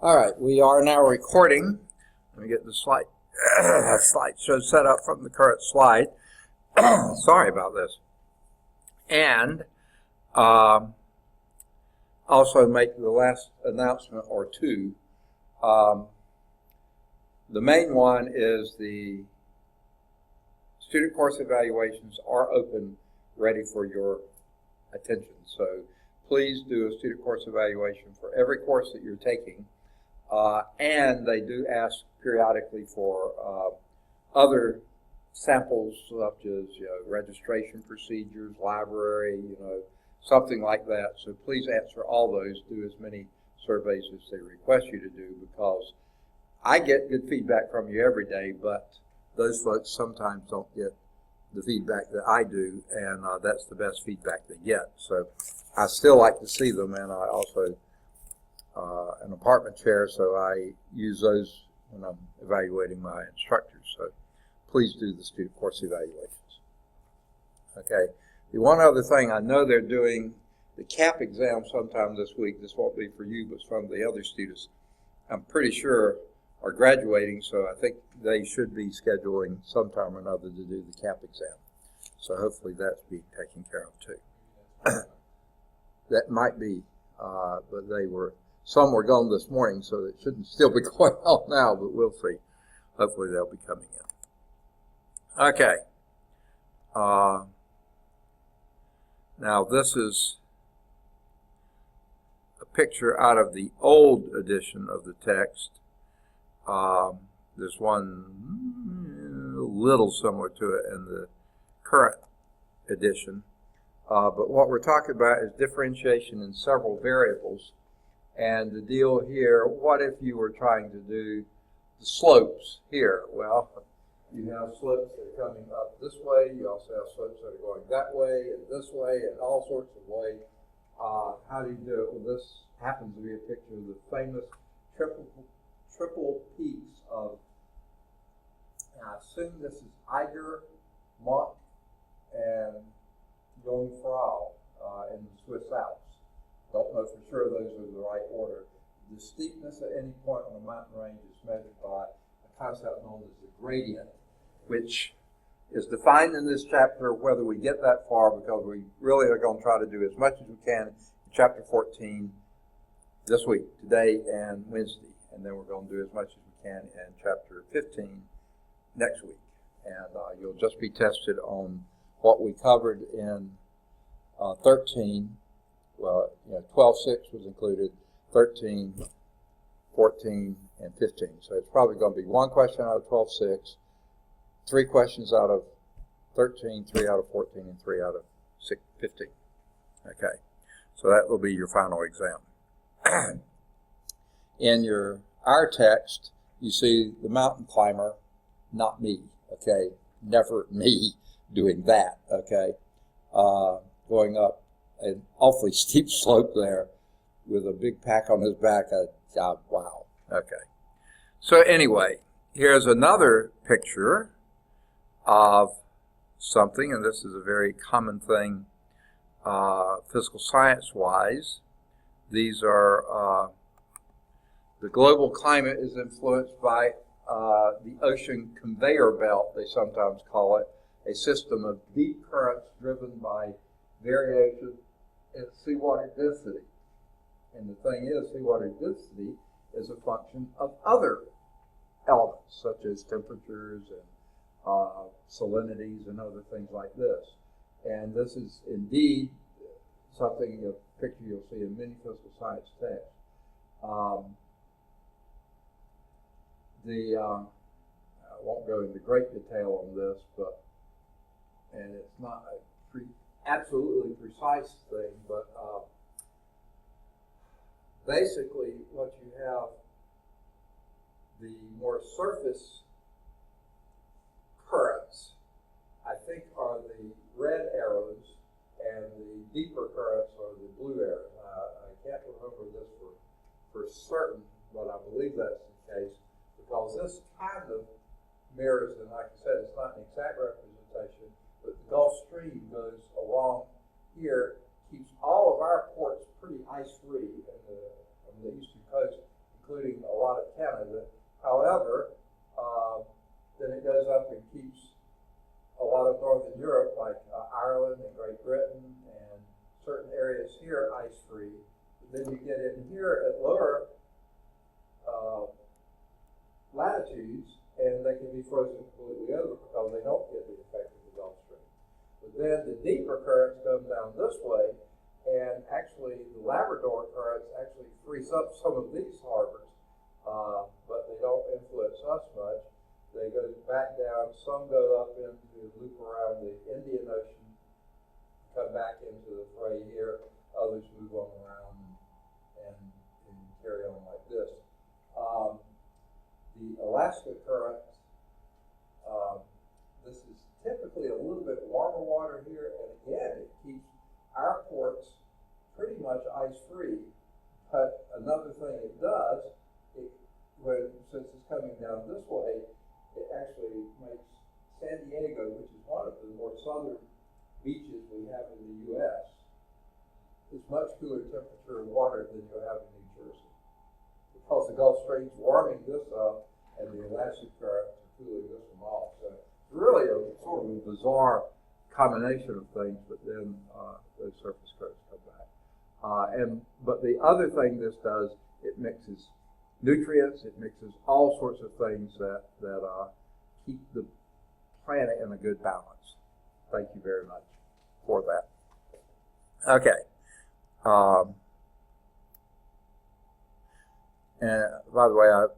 All right, we are now recording. Let me get the slideshow set up from the current slide. Sorry about this. And also make the last announcement or two. The main one is the student course evaluations are open, ready for your attention. So please do a student course evaluation for every course that you're taking. And they do ask periodically for other samples, such as registration procedures, library, something like that. So please answer all those. Do as many surveys as they request you to do, because I get good feedback from you every day, but those folks sometimes don't get the feedback that I do, and that's the best feedback they get. So I still like to see them, and I also an apartment chair, so I use those when I'm evaluating my instructors. So please do the student course evaluations. Okay. The one other thing, I know they're doing the CAP exam sometime this week. This won't be for you, but from the other students, I'm pretty sure are graduating, so I think they should be scheduling sometime or another to do the CAP exam. So hopefully that's being taken care of too. That might be, but some were gone this morning, so it shouldn't still be going on now, but we'll see. Hopefully they'll be coming in. Okay. Now this is a picture out of the old edition of the text. There's one little similar to it in the current edition. But what we're talking about is differentiation in several variables. And the deal here, what if you were trying to do the slopes here? Well, you have slopes that are coming up this way. You also have slopes that are going that way and this way and all sorts of ways. How do you do it? Well, this happens to be a picture of the famous triple peaks of, and I assume this is Eiger, Monk, and Jungfrau in the Swiss Alps. Don't know for sure those are the right order. The steepness at any point on a mountain range is measured by a concept known as the gradient, which is defined in this chapter, whether we get that far, because we really are going to try to do as much as we can in chapter 14 this week, today and Wednesday. And then we're going to do as much as we can in chapter 15 next week. And you'll just be tested on what we covered in 13. Well, 12.6 was included, 13, 14, and 15. So it's probably going to be one question out of 12.6, 3 questions out of 13, 3 out of 14, and 3 out of 15. Okay, so that will be your final exam. In our text, you see the mountain climber, not me, okay? Never me doing that, okay? Going up an awfully steep slope there with a big pack on his back. Wow. Okay. So anyway, here's another picture of something, and this is a very common thing physical science-wise. These are, the global climate is influenced by the ocean conveyor belt, they sometimes call it, a system of deep currents driven by variation in seawater density. And the thing is, seawater density is a function of other elements, such as temperatures and salinities and other things like this. And this is indeed something, a picture you'll see in many physical science texts. I won't go into great detail on this, and it's not a absolutely precise thing, but basically what you have, the more surface currents, I think, are the red arrows, and the deeper currents are the blue arrows. I can't remember this for certain, but I believe that's the case, because this kind of mirrors, and like I said, it's not an exact representation, but the Gulf Stream goes along here, keeps all of our ports pretty ice-free on the eastern coast, including Ireland and Great Britain and certain areas here ice-free. Then you get in here at lower latitudes, and they can be frozen completely over because they don't get the effect of the Gulf Stream. But then the deeper currents come down this way, and actually the Labrador currents actually freeze up some of these harbors, but they don't influence us much. They go back down, some go up into loop around the Indian Ocean, come back into the fray here, others move on around and carry on like this. The Alaska current, this is typically a little bit warmer water here, and again, it keeps our ports pretty much ice-free. But another thing it does, since it's coming down this way, it actually makes San Diego, which is one of the more southern beaches we have in the U.S., is much cooler temperature water than you have in New Jersey. Because the Gulf Stream's warming this up, and the Atlantic current are cooling this one off. So it's really a sort of a bizarre combination of things, but then those surface currents come back. But the other thing this does, it mixes nutrients, it mixes all sorts of things that keep the planet in a good balance. Thank you very much for that. Okay. And by the way, I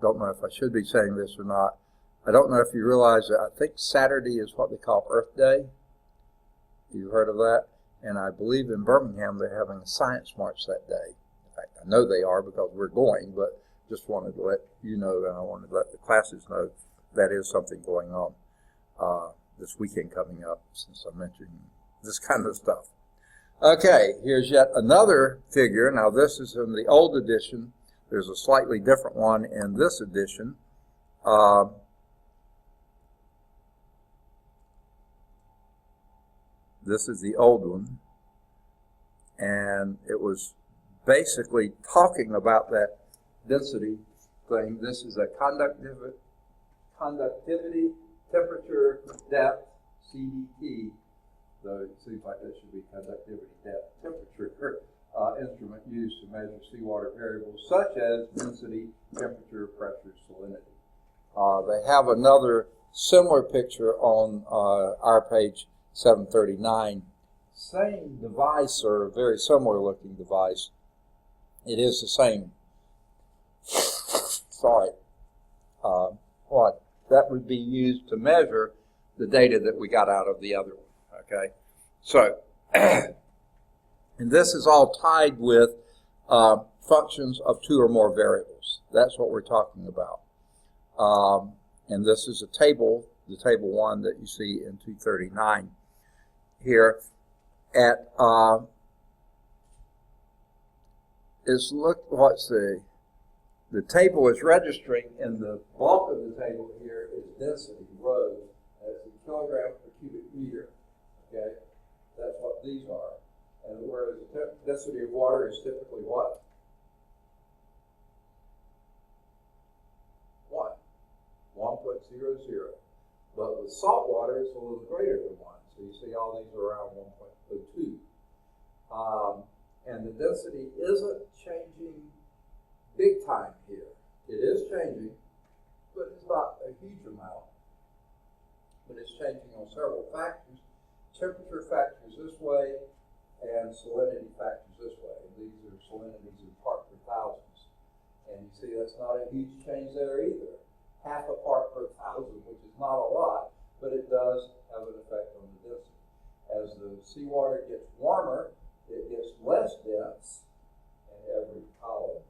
don't know if I should be saying this or not. I don't know if you realize that I think Saturday is what they call Earth Day. You've heard of that? And I believe in Birmingham they're having a science march that day. In fact, I know they are because we're going, but just wanted to let you know, and I wanted to let the classes know that is something going on this weekend coming up, since I'm mentioning this kind of stuff. Okay, here's yet another figure. Now this is in the old edition. There's a slightly different one in this edition. This is the old one, and it was basically talking about that density thing. This is a conductivity, temperature, depth, CDT, though it seems like that should be conductivity, depth, temperature instrument used to measure seawater variables such as density, temperature, pressure, salinity. They have another similar picture on our page 739. Same device, or a very similar looking device. It is the same. Sorry. What? That would be used to measure the data that we got out of the other one. Okay? So, and this is all tied with functions of two or more variables. That's what we're talking about. And this is a table, the table 1 that you see in 239 here. At the table is registering, and the bulk of the table here is density, rho. That's in kilograms per cubic meter. Okay, that's what these are. And whereas the density of water is typically what? 1.00. But with salt water, it's a little greater than 1. So you see all these are around 1.02. And the density isn't changing big time here. It is changing, but it's not a huge amount. But it's changing on several factors. Temperature factors this way, and salinity factors this way. These are salinities in part per thousands. And you see that's not a huge change there either. Half a part per thousand, which is not a lot, but it does have an effect on the density. As the seawater gets warmer, it gets less dense in every column.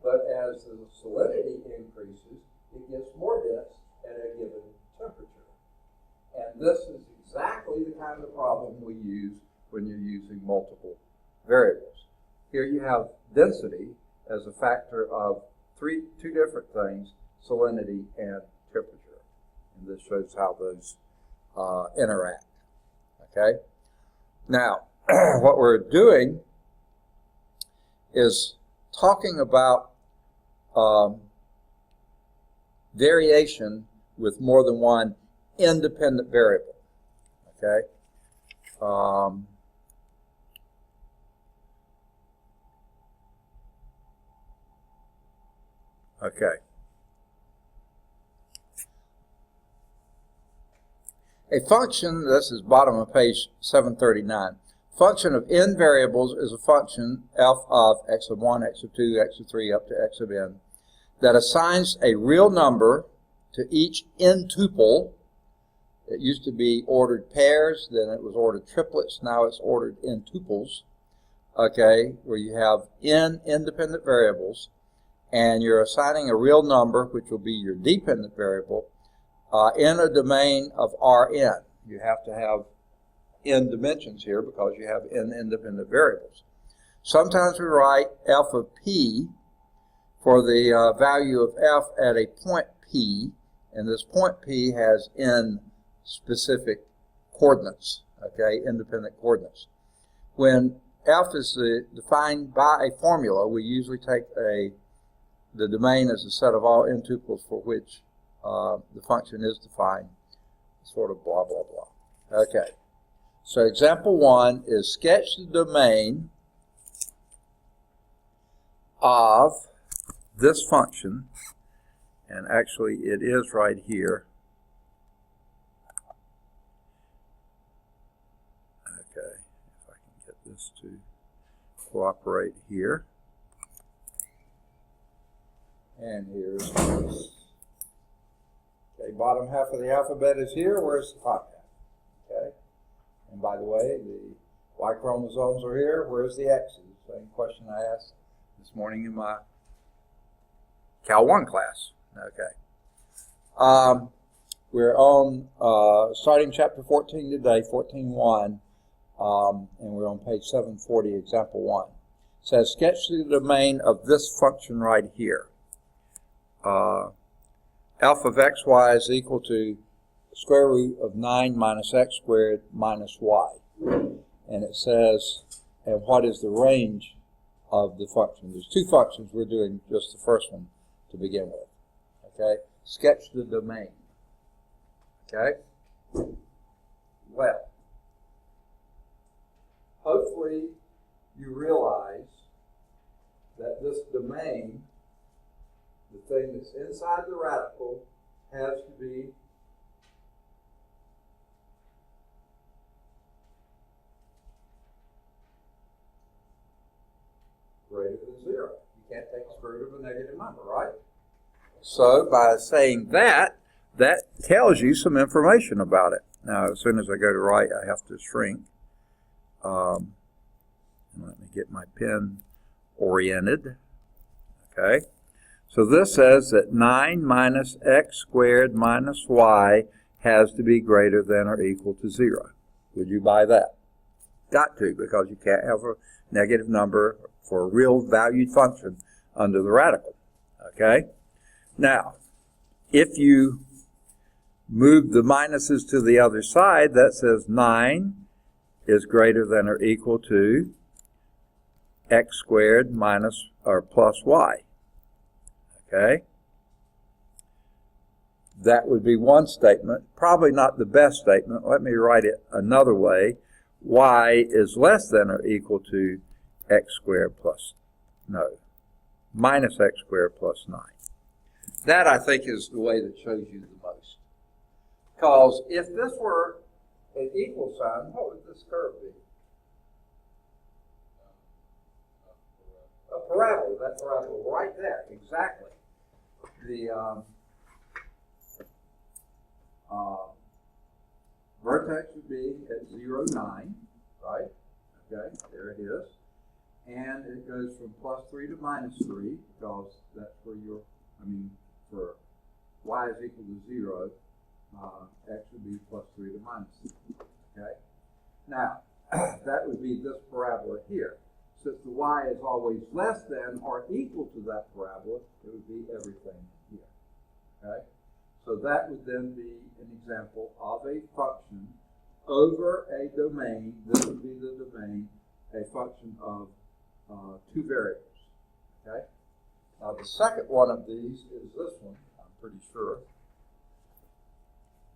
But as the salinity increases, it gets more dense at a given temperature. And this is exactly the kind of problem we use when you're using multiple variables. Here you have density as a factor of two different things, salinity and temperature. And this shows how those interact. Okay? Now, what we're doing is talking about variation with more than one independent variable. Okay? Okay. A function, this is bottom of page 739. Function of n variables is a function f of x of 1, x of 2, x of 3, up to x of n, that assigns a real number to each n tuple. It used to be ordered pairs, then it was ordered triplets, now it's ordered in tuples, okay, where you have n independent variables, and you're assigning a real number, which will be your dependent variable, in a domain of Rn. You have to have n dimensions here because you have n independent variables. Sometimes we write f of p for the value of f at a point p, and this point p has n specific coordinates, okay, independent coordinates. When f is defined by a formula, we usually take the domain as a set of all n tuples for which the function is defined, sort of blah, blah, blah. Okay, so example 1 is sketch the domain of this function, and actually it is right here. Okay, if I can get this to cooperate here. And here's this. Okay, bottom half of the alphabet is here. Where's the top half? Okay. And by the way, the Y chromosomes are here. Where's the X's? Same question I asked this morning in my Cal 1 class. Okay. We're on starting chapter 14 today, 14.1, and we're on page 740, example 1. It says, sketch the domain of this function right here. F of xy is equal to square root of 9 minus x squared minus y. And it says, and what is the range of the function? There's two functions. We're doing just the first one to begin with. Okay? Sketch the domain. Okay? Well, hopefully you realize that this domain, the thing that's inside the radical, has to be greater than 0. You can't take the square root of a negative number, right? So by saying that, that tells you some information about it. Now, as soon as I go to write, I have to shrink. And let me get my pen oriented. Okay. So this says that 9 minus x squared minus y has to be greater than or equal to 0. Would you buy that? Got to, because you can't have a negative number for a real valued function under the radical. Okay? Now, if you move the minuses to the other side, that says 9 is greater than or equal to x squared minus or plus y. Okay? That would be one statement. Probably not the best statement. Let me write it another way. Y is less than or equal to x squared minus x squared plus 9. That, I think, is the way that shows you the most. Because if this were an equal sign, what would this curve be? A parabola. That parabola right there. Exactly. The vertex would be at 0, 9, right? Okay, there it is. And it goes from plus 3 to minus 3, because that's where you're, for y is equal to 0, x would be plus 3 to minus 3. Okay? Now, that would be this parabola here. Since the y is always less than or equal to that parabola, it would be everything here. Okay? So that would then be an example of a function over a domain. This would be the domain, a function of two variables. Okay? Now the second one of these is this one, I'm pretty sure.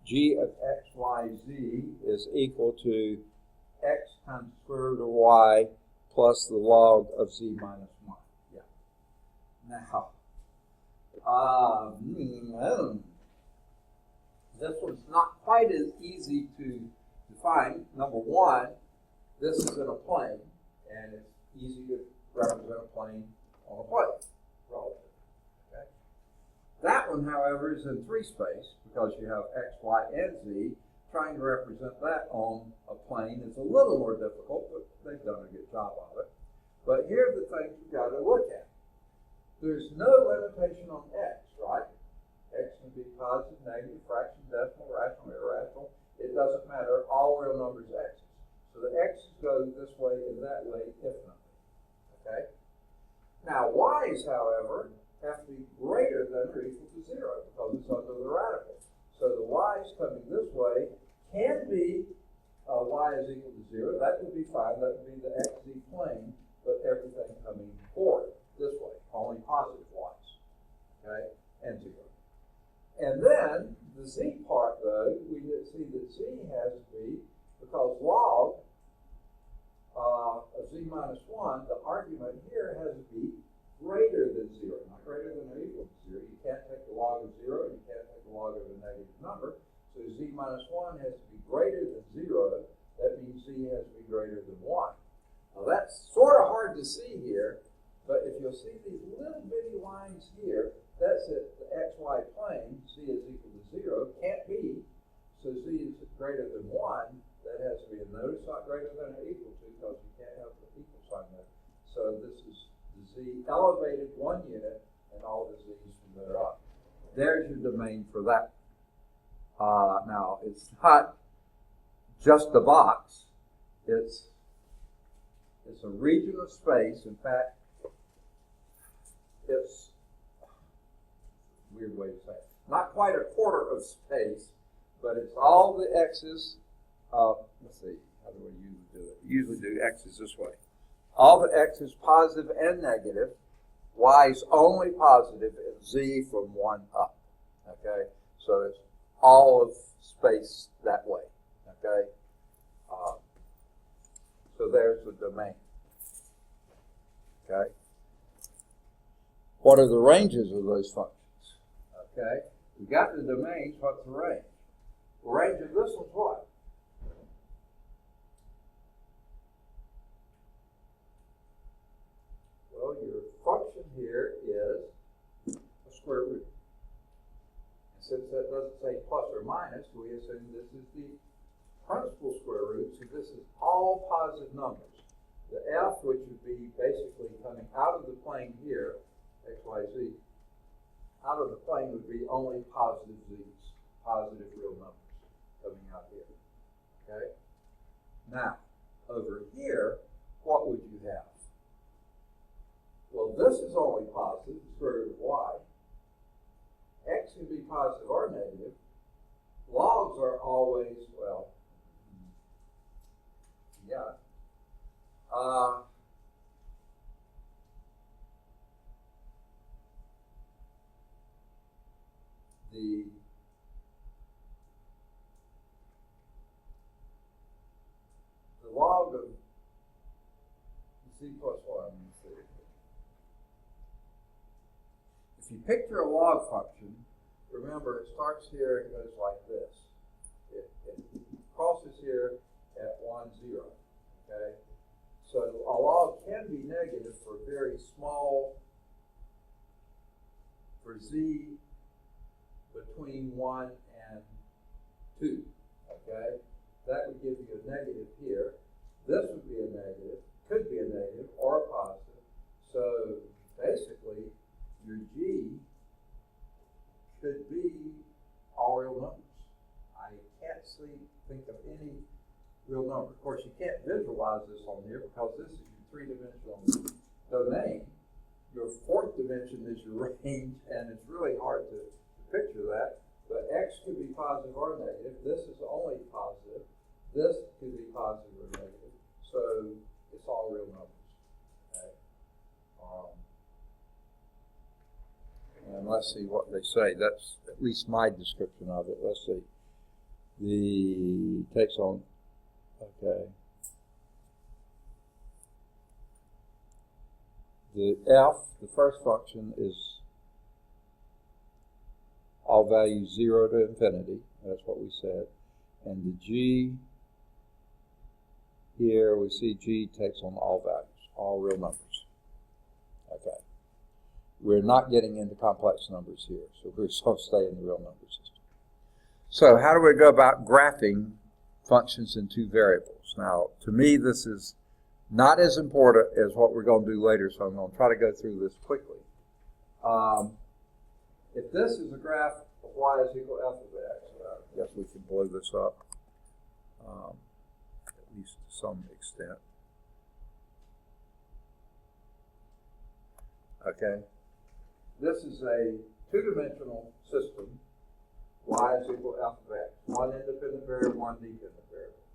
G of x, y, z is equal to x times the square root of y plus the log of z minus 1. Yeah. Now, this one's not quite as easy to define. Number one, this is in a plane, and it's easy to represent a plane on a plane. Relative. Okay. That one, however, is in 3 space because you have x, y, and z. Trying to represent that on a plane is a little more difficult, but they've done a good job of it. But here are the things you've got to look at. There's no limitation on x, right? X can be positive, negative, fraction, decimal, rational, irrational. It doesn't matter. All real numbers are x's. So the x's go this way and that way infinitely. Okay? Now, y's, however, have to be greater than or equal to 0 because it's under the radical. So the y's coming this way can be y is equal to 0. That would be fine. That would be the xz plane, but everything coming forward this way, only positive y's. Okay? And 0. And then the z part, though, we see that z has to be, because log of z minus 1, the argument here has to be greater than 0, not greater than or equal to 0. You can't take the log of 0, and you can't take the log of a negative number. So z minus 1 has to be greater than 0. That means z has to be greater than 1. Now that's sort of hard to see here, but if you'll see these little bitty lines here, that's it, the xy plane, z is equal to 0, can't be. So z is greater than 1. That has to be a notice not greater than or equal to, because you can't have the equal sign there. So this is the z elevated 1 unit, and all the z's from there up. There's your domain for that. Now, it's not just a box. It's a region of space. In fact, it's a weird way to say it. Not quite a quarter of space, but it's all the x's. Let's see, how do I usually do it? Usually do x's this way. All the x's positive and negative, y's only positive, and z from 1 up. Okay, so it's all of space that way. Okay, so there's the domain. Okay, what are the ranges of those functions? Okay, we got the domains. What's the range? The range of this one's what? Well, your function here is a square root. And since that doesn't say plus or minus, we assume this is the principal square root, so this is all positive numbers. The f, which would be basically coming out of the plane here, x, y, z, out of the plane would be only positive z's, positive real numbers coming out here. Okay? Now, over here, what would you have? Well, this is only positive, the square root of y. X can be positive or negative. Logs are always, well, yeah. The log of z plus 1, let me see. If you picture a log function, remember it starts here and goes like this. It crosses here at 1, 0. Okay? So a log can be negative for very small, for z between 1 and 2. Okay? That would give you a negative here. This would be a negative, could be a negative or a positive. So basically, your g could be all real numbers. I can't think of any real number. Of course, you can't visualize this on here because this is your 3-dimensional domain. Your 4th dimension is your range, and it's really hard to picture that. But x could be positive or negative. This is only positive. This could be positive or negative. So it's all real numbers. Okay? And let's see what they say. That's at least my description of it. Let's see. The takes on, okay. the f, the first function, is all values 0 to infinity. That's what we said. And the g, here we see g takes on all values, all real numbers. Okay. We're not getting into complex numbers here, so we're going to stay in the real number system. So how do we go about graphing functions in two variables? Now, to me, this is not as important as what we're going to do later, so I'm going to try to go through this quickly. If this is a graph of y is equal to f of x, I guess we can blow this up, at least to some extent. Okay. This is a two-dimensional system. Y is equal to f of x. One independent variable, one dependent variable.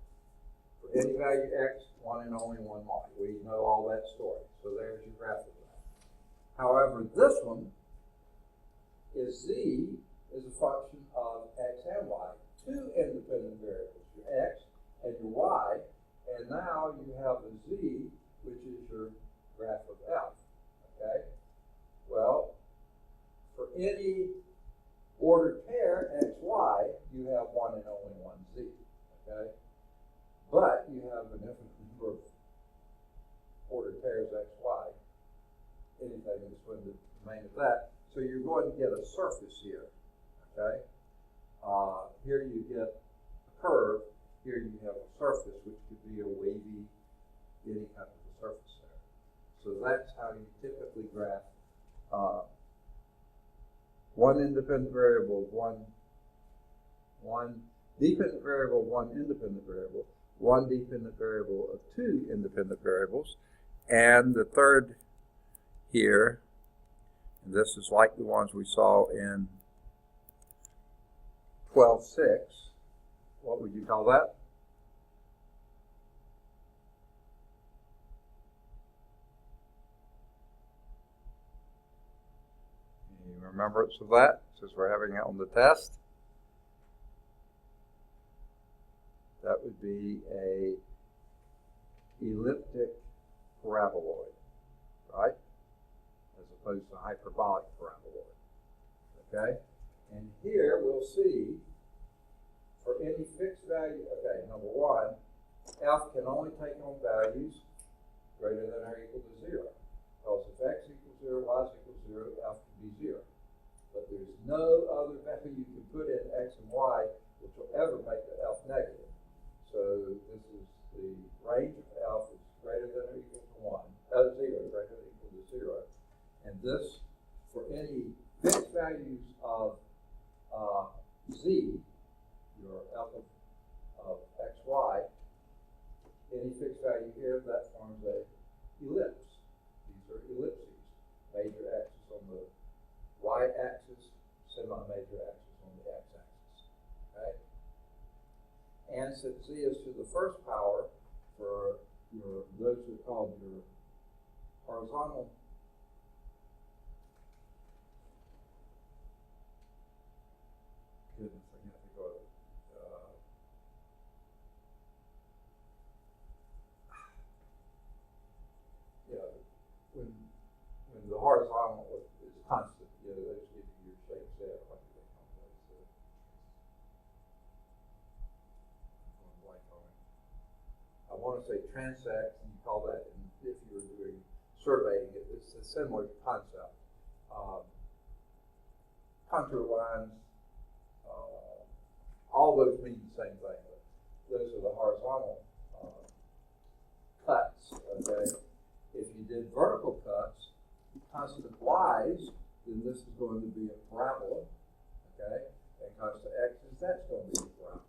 For any value x, one and only one y. We know all that story. So there's your graph of that. However, this one is z is a function of x and y. Two independent variables, your x and your y. And now you have a z, which is your graph of f. Okay? Well, for any ordered pair, x, y, you have one and only one z, okay? But you have an infinite number of ordered pairs, x, y, anything that's going to domain of that. So you're going to get a surface here, okay? Here you get a curve. Here you have a surface, which could be a wavy, any kind of a surface there. So that's how you typically graph one independent variable, one dependent variable, one independent variable, one dependent variable of two independent variables, and the third here, and this is like the ones we saw in 12.6. What would you call that? Remembrance of that, since we're having it on the test. That would be a elliptic paraboloid, right? As opposed to hyperbolic paraboloid. Okay? And here we'll see for any fixed value, okay, number one, f can only take on values greater than or equal to 0. Because if x equals 0, y is equal to 0, f can be 0. But there's no other value you can put in x and y which will ever make the f negative. So this is the range of f is greater than or equal to 1, 0, greater than or equal to 0. And this, for any fixed values of z, your f of x, y, any fixed value here, that forms a ellipse. These are ellipses. Major axis on the y-axis, semi-major axis on the x-axis. Okay? And since z is to the first power, for your those who are called your horizontal goodness, I have to go to when the horizontal is constant, those give you your shapes there. What do they call those? I'm going blank on it. I want to say transects, and you call that, if you're doing surveying, it's a similar concept. Contour lines, all those mean the same thing. But those are the horizontal cuts. Okay. If you did vertical cuts, constant y's, then this is going to be a parabola, okay? And constant x's, that's going to be a parabola,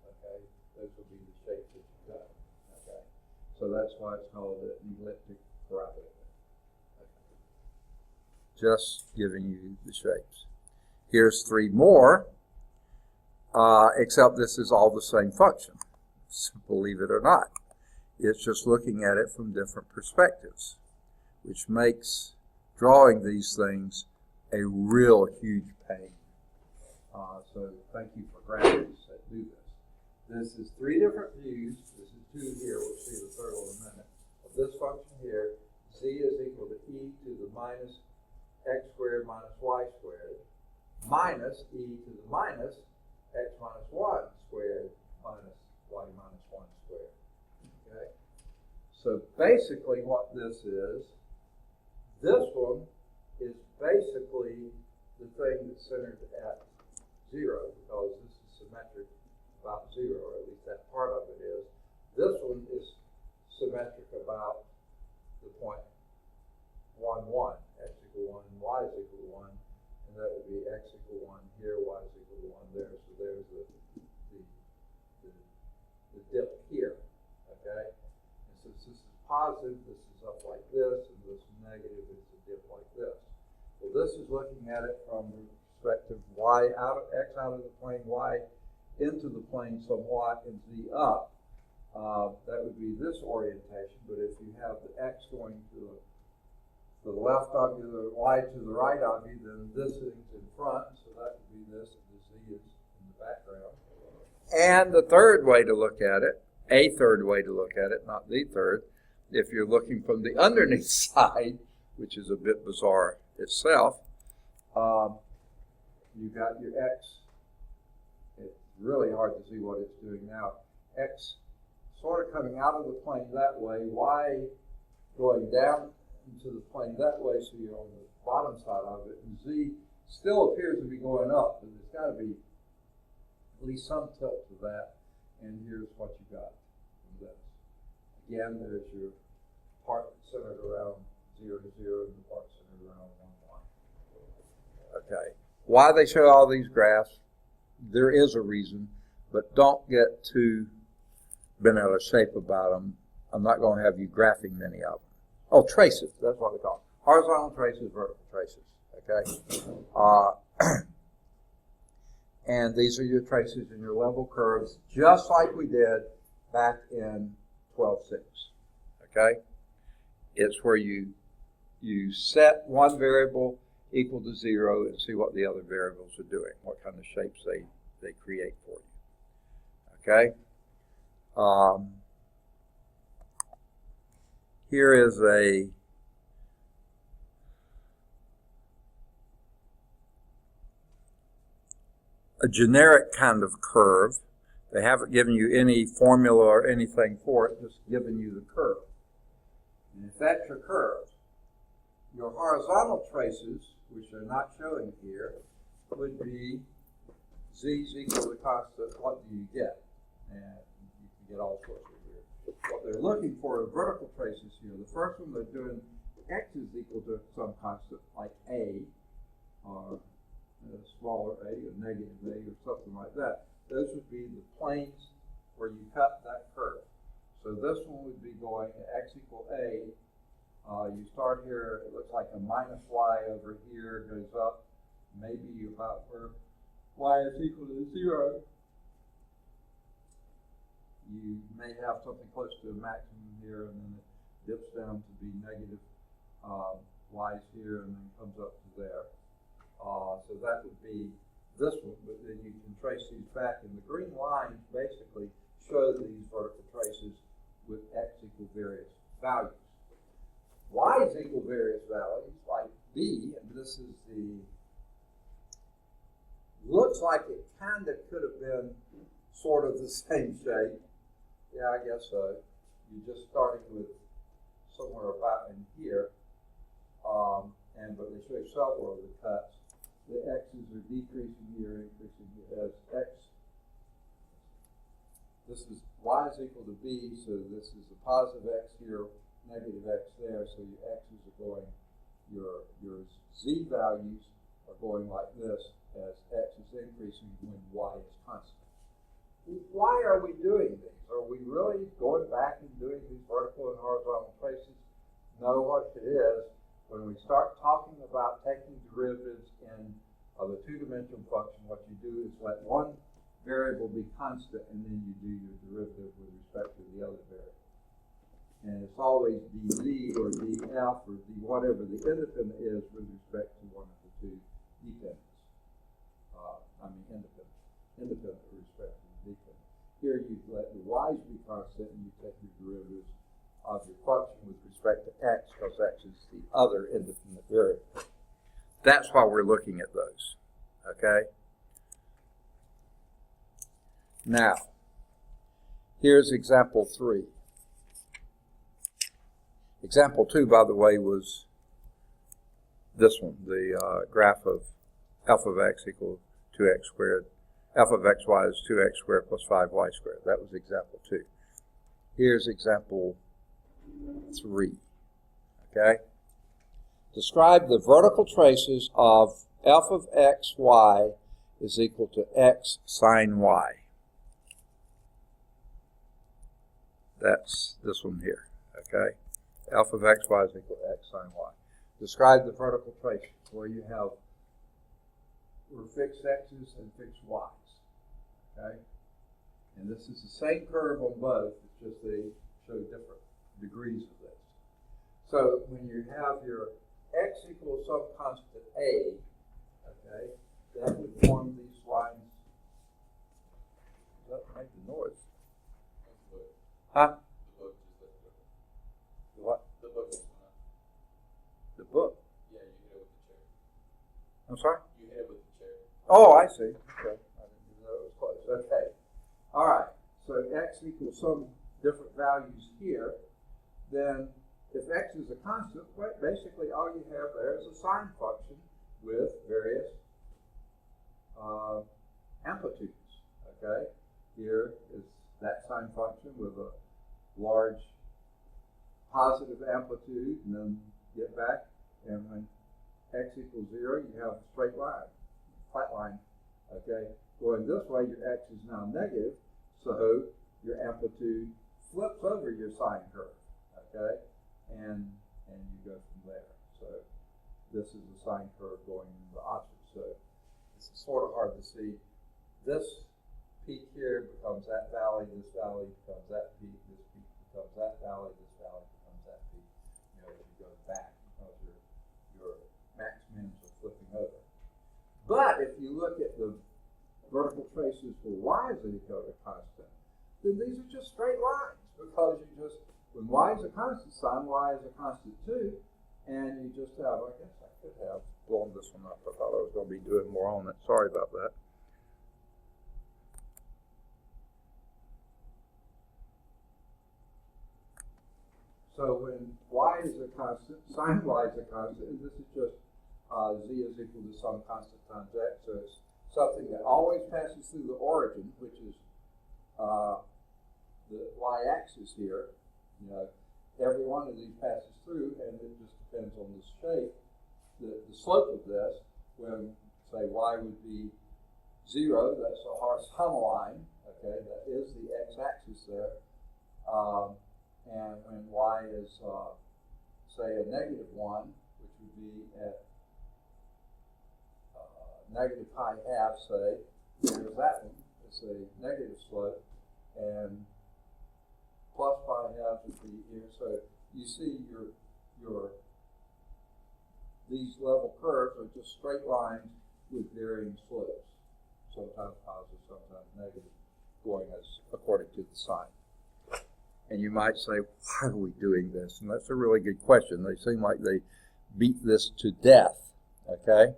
okay? Those will be the shapes that you cut, okay? So that's why it's called an elliptic parabola. Okay. Just giving you the shapes. Here's three more, except this is all the same function, believe it or not. It's just looking at it from different perspectives, which makes drawing these things a real huge pain. So thank you for graphics that do this. This is three different views. This is two here. We'll see the third one in a minute. Of this function here, z is equal to e to the minus x squared minus y squared minus e to the minus x minus 1 squared minus y minus 1 squared. Okay? So basically what this one is basically the thing that's centered at 0, because this is symmetric about 0, or at least that part of it is. This one is symmetric about the point 1, 1, x equal 1, y is equal to 1, and that would be x equal 1 here, y is equal to 1 there. So there's the dip here, okay? And since this is positive, this is up like this, and this negative is a dip like this. Well, this is looking at it from the perspective y out of x out of the plane, y into the plane somewhat, and z up. That would be this orientation, but if you have the x going to the left of you, the y to the right of you, then this is in front, so that would be this, and the z is in the background. And the third way to look at it, a third way to look at it, not the third, if you're looking from the underneath side, which is a bit bizarre itself, you've got your x. It's really hard to see what it's doing now. X sort of coming out of the plane that way, y going down into the plane that way, so you're on the bottom side of it, and z still appears to be going up, but there's got to be at least some tilt to that, and here's what you got from this. Again, there's your part centered around 0 to 0, and the part centered around 1, 1. Okay. Why they show all these graphs, there is a reason, but don't get too bent out of shape about them. I'm not going to have you graphing many of them. Oh, traces, that's what we call them. Horizontal traces, vertical traces, okay? And these are your traces in your level curves, just like we did back in 12.6, okay? It's where you set one variable equal to 0 and see what the other variables are doing, what kind of shapes they create for you, okay? Here is a generic kind of curve. They haven't given you any formula or anything for it, just given you the curve. And if that's your curve, your horizontal traces, which are not showing here, would be z is equal to the constant. What do you get? And you can get all sorts of weird. What they're looking for are vertical traces here. The first one they're doing x is equal to some constant like a, or a smaller a, or negative a, or something like that. Those would be the planes where you cut that curve. So this one would be going to x equal a. You start here, it looks like a minus y over here, goes up maybe about where y is equal to 0. You may have something close to a maximum here, and then it dips down to be negative y's here, and then comes up to there. So that would be this one, but then you can trace these back, and the green lines basically show these vertical traces with x equal various values. Y is equal various values, like b, and this is looks like it kind of could have been sort of the same shape. Yeah, I guess so. You're just starting with somewhere about in here, but they show several of the cuts. The x's are decreasing here, increasing here as x. This is y is equal to b, so this is a positive x here, negative x there, so your x's are going, your z values are going like this as x is increasing when y is constant. Why are we doing these? Are we really going back and doing these vertical and horizontal traces? No, what it is, when we start talking about taking derivatives of a two-dimensional function, what you do is let one variable be constant, and then you do your derivative with respect to the other variable. And it's always dz or df or d whatever the independent is with respect to one of the two dependents. Independent with respect to the dependent. Here you let the y's be constant, and you take your derivatives of your function with respect to x, because x is the other independent variable. That's why we're looking at those, okay? Now, here's example 3. Example 2, by the way, was this one, the graph of f of x equals 2x squared. F of xy is 2x squared plus 5y squared. That was example 2. Here's example 3, okay? Describe the vertical traces of f of xy is equal to x sine y. That's this one here, okay? F of xy is equal to x sine y. Describe the vertical traces where you have fixed x's and fixed y's, okay? And this is the same curve on both, it's just they show different degrees of this. So when you have your x equals some constant a, okay, that would form these lines. Does that make the noise? Huh? The what? The book. The book? Yeah, you hit it with the chair. I'm sorry? You hit it with the chair. Oh, I see. Okay. I didn't know it was close. Okay. All right. So x equals some different values here. Then if x is a constant, basically all you have there is a sine function with various amplitudes. Okay. Here is that sine function with a large positive amplitude, and then get back, and when x equals 0, you have a straight line, flat line. Okay, going this way, your x is now negative, so your amplitude flips over your sine curve. Okay, and you go from there. So this is the sine curve going in the opposite. So it's sort of hard to see. This peak here becomes that valley, this valley becomes that peak, this peak becomes that valley, this valley becomes that peak. You know, as you go back, because your max mins are flipping over. But if you look at the vertical traces for y is equal to constant, then these are just straight lines, because you just, when y is a constant, sine y is a constant too, and you just have, I guess I could have blown this one up. I thought I was going to be doing more on it. Sorry about that. So when y is a constant, sine y is a constant, and this is just z is equal to some constant times x, so it's something that always passes through the origin, which is the y-axis here. You know, every one of these passes through, and it just depends on the shape. The slope of this, when, say, y would be 0, that's a horizontal line, okay, that is the x-axis there. And when y is, say, a negative 1, which would be at negative pi half, say, there's that one. It's a negative slope, and plus pi half would be here. So you see these level curves are just straight lines with varying slopes, sometimes positive, sometimes negative, going as according to the sign. And you might say, why are we doing this? And that's a really good question. They seem like they beat this to death, okay?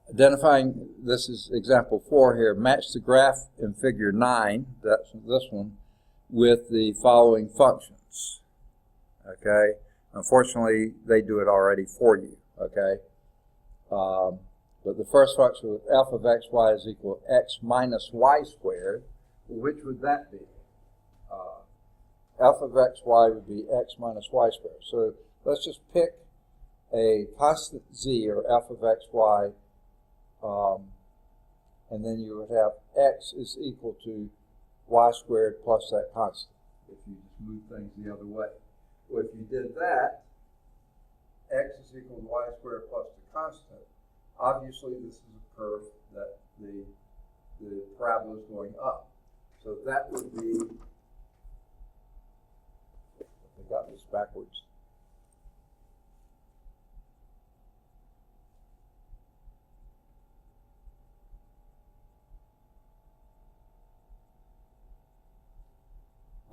Identifying, this is example 4 here, match the graph in figure 9, that's this one, with the following functions, okay? Unfortunately, they do it already for you, okay? But the first function with f of xy is equal to x minus y squared. Which would that be? F of xy would be x minus y squared. So let's just pick a constant z, or f of xy, and then you would have x is equal to y squared plus that constant, if you just move things the other way. Well, if you did that, x is equal to y squared plus the constant, obviously this is a curve that the parabola is going up. So that would be, I got this backwards.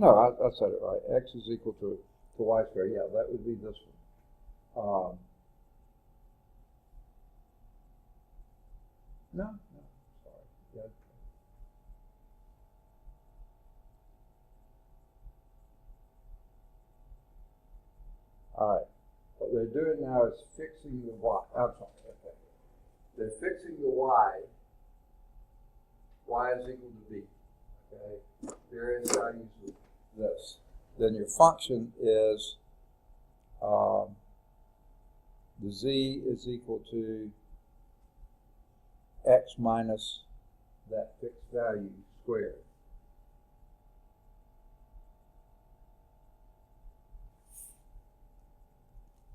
No, I said it right. X is equal to y squared. Yeah, that would be this one. No, sorry. Yeah. All right. What they're doing now is fixing the y. I'm sorry. Okay. They're fixing the y. Y is equal to b. Okay. Various values of this. Then your function is the z is equal to x minus that fixed value squared.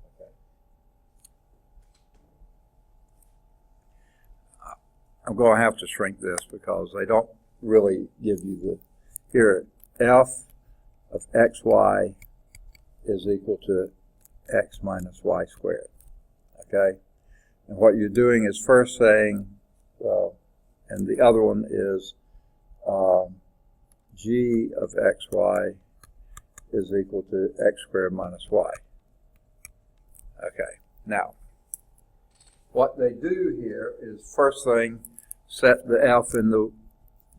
Okay. I'm going to have to shrink this because they don't really give you the, here, f of xy is equal to x minus y squared. Okay? And what you're doing is first saying, well, and the other one is g of xy is equal to x squared minus y. Okay, now, what they do here is first thing, set the f in the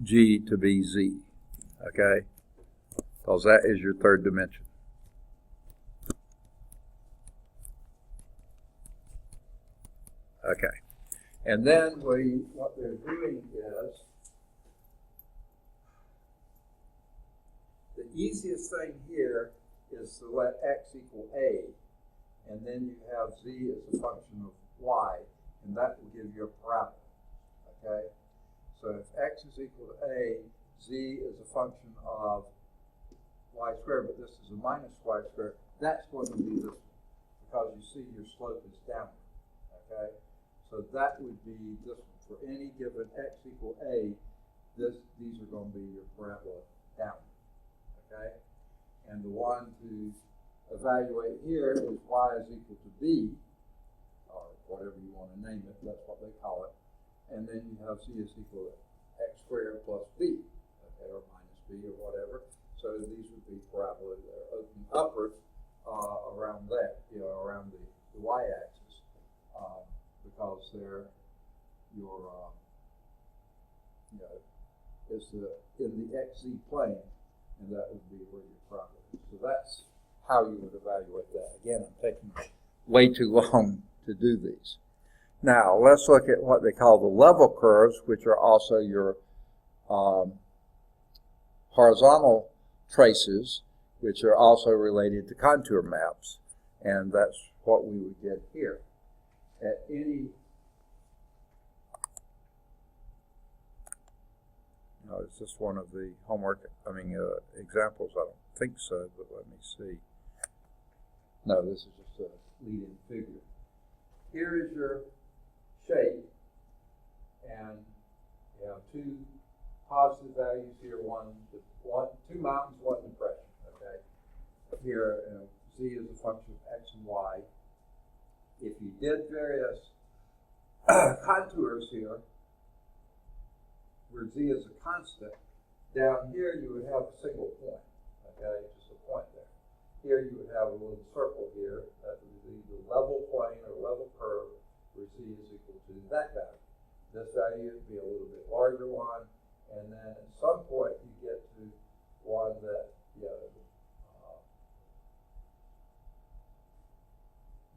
g to be z, okay? Because that is your third dimension. Okay, and then what they're doing is, the easiest thing here is to let x equal a, and then you have z as a function of y, and that will give you a parabola, okay? So if x is equal to a, z is a function of y squared, but this is a minus y squared, that's going to be this one, because you see your slope is downward, okay? So that would be this one. For any given x equal a, these are going to be your parabola downward, okay? And the one to evaluate here is y is equal to b, or whatever you want to name it, that's what they call it. And then you have z is equal to x squared plus b, okay, or minus b or whatever. So these would be parabolas that are open upward around that, around the y-axis, because they're it's in the xz plane, and that would be where your parabola is. So that's how you would evaluate that. Again, I'm taking way too long to do these. Now, let's look at what they call the level curves, which are also your horizontal traces, which are also related to contour maps. And that's what we would get here. At any, is this one of the homework, examples? I don't think so, but let me see. No, this is just a lead-in figure. Here is your shape, and you have two positive values here, two mountains, one depression, okay? Here, z is a function of x and y. If you did various contours here, where z is a constant, down here you would have a single point, okay, just a point there. Here you would have a little circle here, that would be the level plane or level curve, where z is equal to that value. This value would be a little bit larger one, and then at some point you get to one that,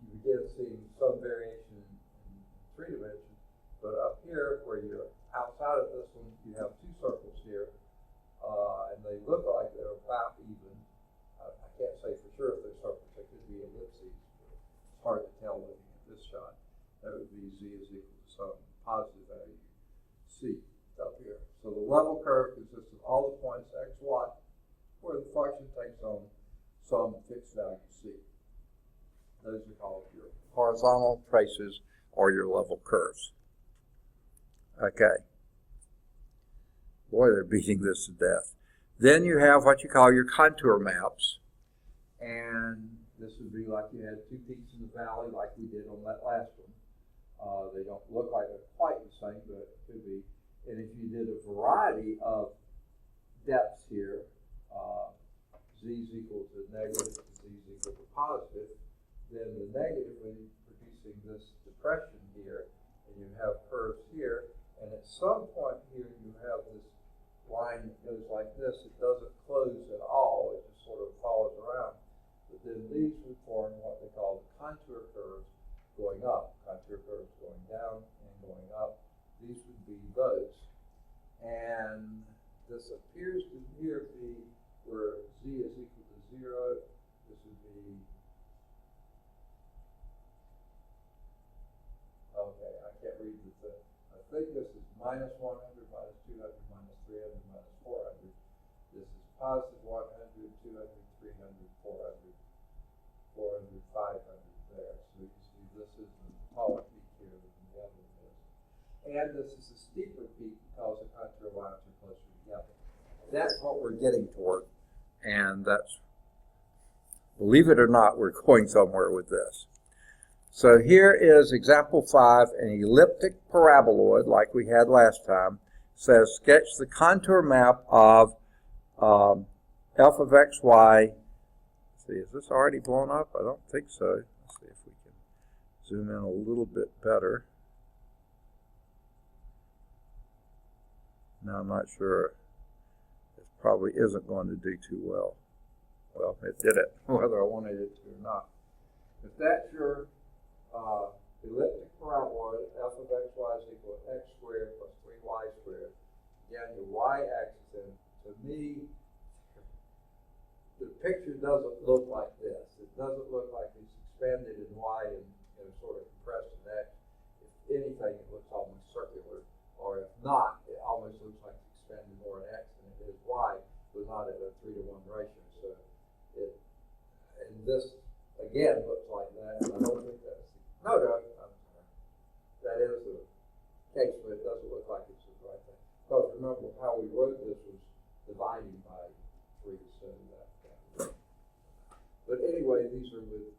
you begin seeing some variation in three dimensions, but up here where you're outside of this one, you have two circles here, and they look like they're about even. I can't say for sure if they're circles, they could be ellipses, but it's hard to tell looking at this shot. That would be z is equal to some positive value c up here. So the level curve consists of all the points x, y, where the function takes on some fixed value c. Those are called your horizontal traces or your level curves. Okay. Boy, they're beating this to death. Then you have what you call your contour maps. And this would be like you had two peaks in the valley like we did on that last one. They don't look like they're quite the same, but it could be. And if you did a variety of depths here, this, it doesn't close at all. It just sort of follows around. But then these would form what they call the contour curves going up, contour curves going down and going up. These would be those. And this appears to here be where z is equal to 0. This would be, okay, I can't read this thing. I think this is minus 100, minus 200, minus 300, minus 400. This is positive 100, 200, 300, 400, 400, 500 there. So you see this is the taller peak here than the other one is. And this is a steeper peak because the contour lines are closer together. That's what we're getting toward. And that's, believe it or not, we're going somewhere with this. So here is example 5, an elliptic paraboloid like we had last time. It says sketch the contour map of f of x, y. Let's see, is this already blown up? I don't think so. Let's see if we can zoom in a little bit better. No, I'm not sure. It probably isn't going to do too well. Well, it did it, whether I wanted it to or not. If that's your elliptic paraboloid, f of x, y is equal to x squared plus 3y squared. Again, your y-axis, and to me, the picture doesn't look like this. It doesn't look like it's expanded in y and sort of compressed in x. If anything, it looks almost circular. Or if not, it almost looks like it's expanded more in x than it is y, but not at a 3-to-1 ratio. So it, and this again looks like that, and I don't think that's I'm sorry. That is the case, but it doesn't look like it's the right thing. Because remember how we wrote this was dividing by 3 to 7 that. But anyway, these are with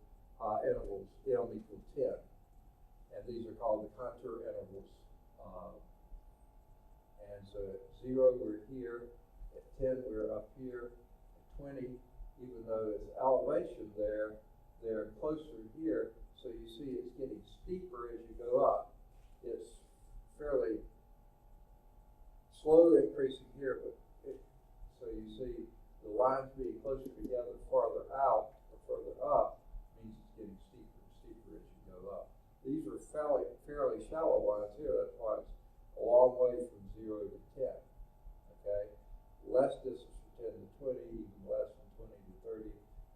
intervals m equal 10, and these are called the contour intervals. And so at 0 we're here, at 10 we're up here, at 20, even though it's elevation there, they're closer here. So you see it's getting steeper as you go up. It's fairly slow increasing here, but so you see the lines being closer together farther out or further up means it's getting steeper and steeper as you go up. These are fairly shallow lines here. That's why it's a long way from 0 to 10. Okay, less distance from 10 to 20, even less from 20 to 30,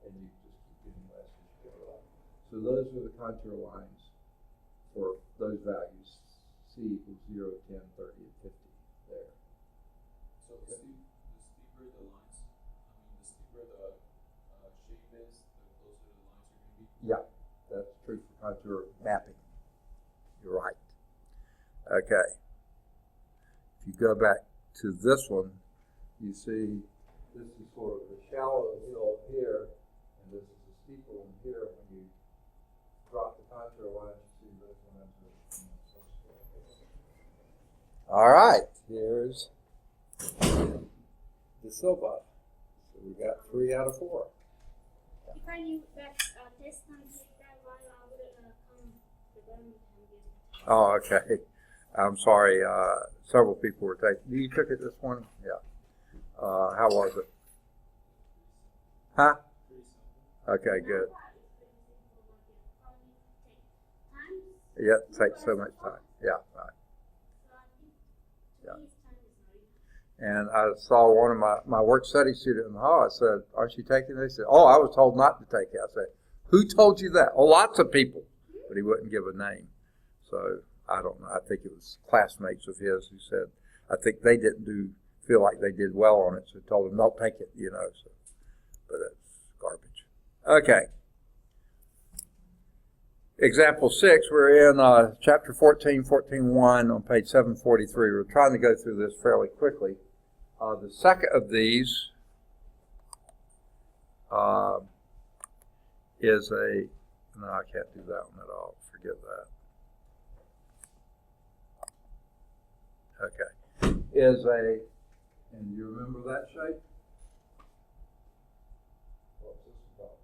and you just keep getting less as you go up. So those are the contour lines for those values. C equals 0, 10, 30, and 50 there. So the steeper the lines, the steeper the shape is, the closer the lines are going to be? Yeah, that's true for contour mapping. You're right. Okay. If you go back to this one, you see this is sort of a shallow hill here, and this is a steeper one here. When you drop the contour lines, you see those lines are. All right, here's the Silva. So we got 3 out of 4. If I knew that this time take that while I would come to them and Oh, okay. I'm sorry. Several people were taking. You took it this morning? Yeah. How was it? Huh? Okay, good. Yeah, it takes so much time. Yeah, right. Yeah. And I saw one of my work study students in the hall. I said, "Aren't you taking this?" He said, "Oh, I was told not to take it." I said, "Who told you that?" "Oh, lots of people," but he wouldn't give a name. So I don't know. I think it was classmates of his who said, I think they didn't feel like they did well on it, so told them, "Don't take it," So, but it's garbage. Okay. Example 6, we're in chapter 14, 14.1 on page 743. We're trying to go through this fairly quickly. The second of these is no, I can't do that one at all. Forget that. Okay. And you remember that shape? What's this about?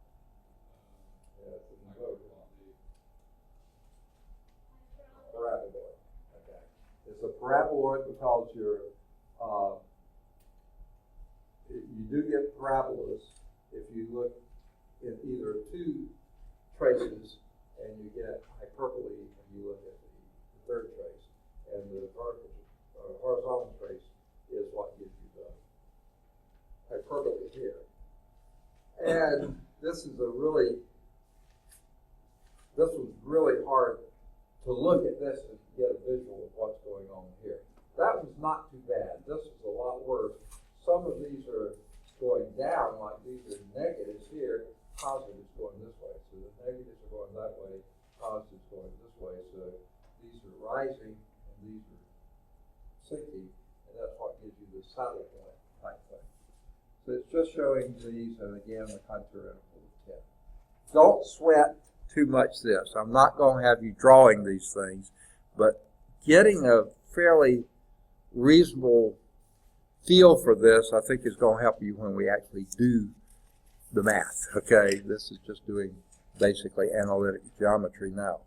Yeah, it's an inverted paraboloid. Okay. It's a paraboloid because parabolas, if you look in either two traces and you get hyperbole when you look at the third trace, and the horizontal trace is what gives you the hyperbole here. And this was really hard to look at this and get a visual of what's going on here. That was not too bad. This is a lot worse. Some of these are going down, like these are negatives here, positives going this way. So the negatives are going that way, positives going this way. So these are rising and these are sinking, and that's what gives you the saddle point type thing. So it's just showing these, and again, the contour interval of 10. Don't sweat too much this. I'm not going to have you drawing these things, but getting a fairly reasonable feel for this, I think, is going to help you when we actually do the math, okay? This is just doing basically analytic geometry now.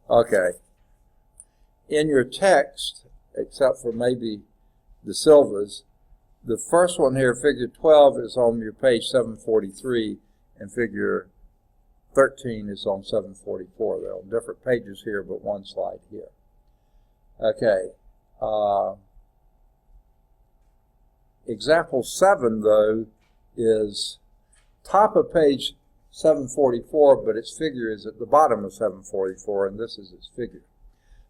Okay. In your text, except for maybe the Silvas, the first one here, figure 12, is on your page 743, and figure 13 is on 744. They're on different pages here, but one slide here. Okay. Example 7, though, is top of page 744, but its figure is at the bottom of 744, and this is its figure.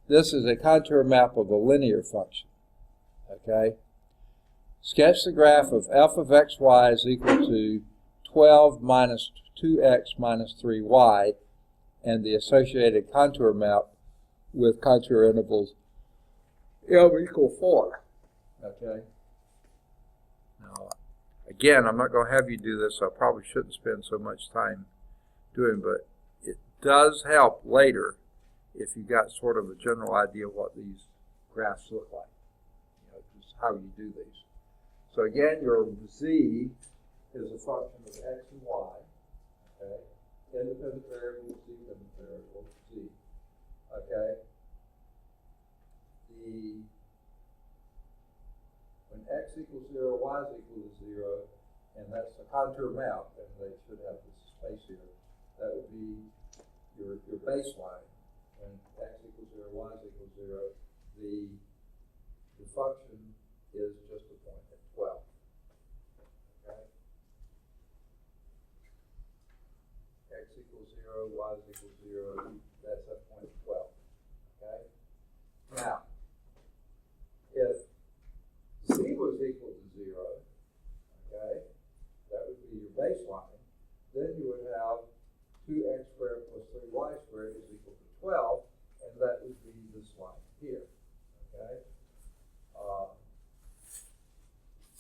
This is a contour map of a linear function. Okay? Sketch the graph of f of xy is equal to 12 minus 2x minus 3y, and the associated contour map with contour intervals m equal 4. Okay? Now, again, I'm not going to have you do this, so I probably shouldn't spend so much time doing, but it does help later if you got sort of a general idea of what these graphs look like. You know, just how you do these. So again, your z is a function of x and y. Okay, independent variable, dependent variable, z. Okay. When x equals 0, y is equal to 0, and that's the contour map, and they should have this space here. That would be your baseline. When x equals 0, y is equal to 0, the function is just a point at 12. Okay? X equals 0, y is equal to 0, that's at point 12. Okay? Now, if z was equal to 0, okay, that would be your baseline, then you would have 2x squared plus 3y squared is equal to 12, and that would be this line here. Okay?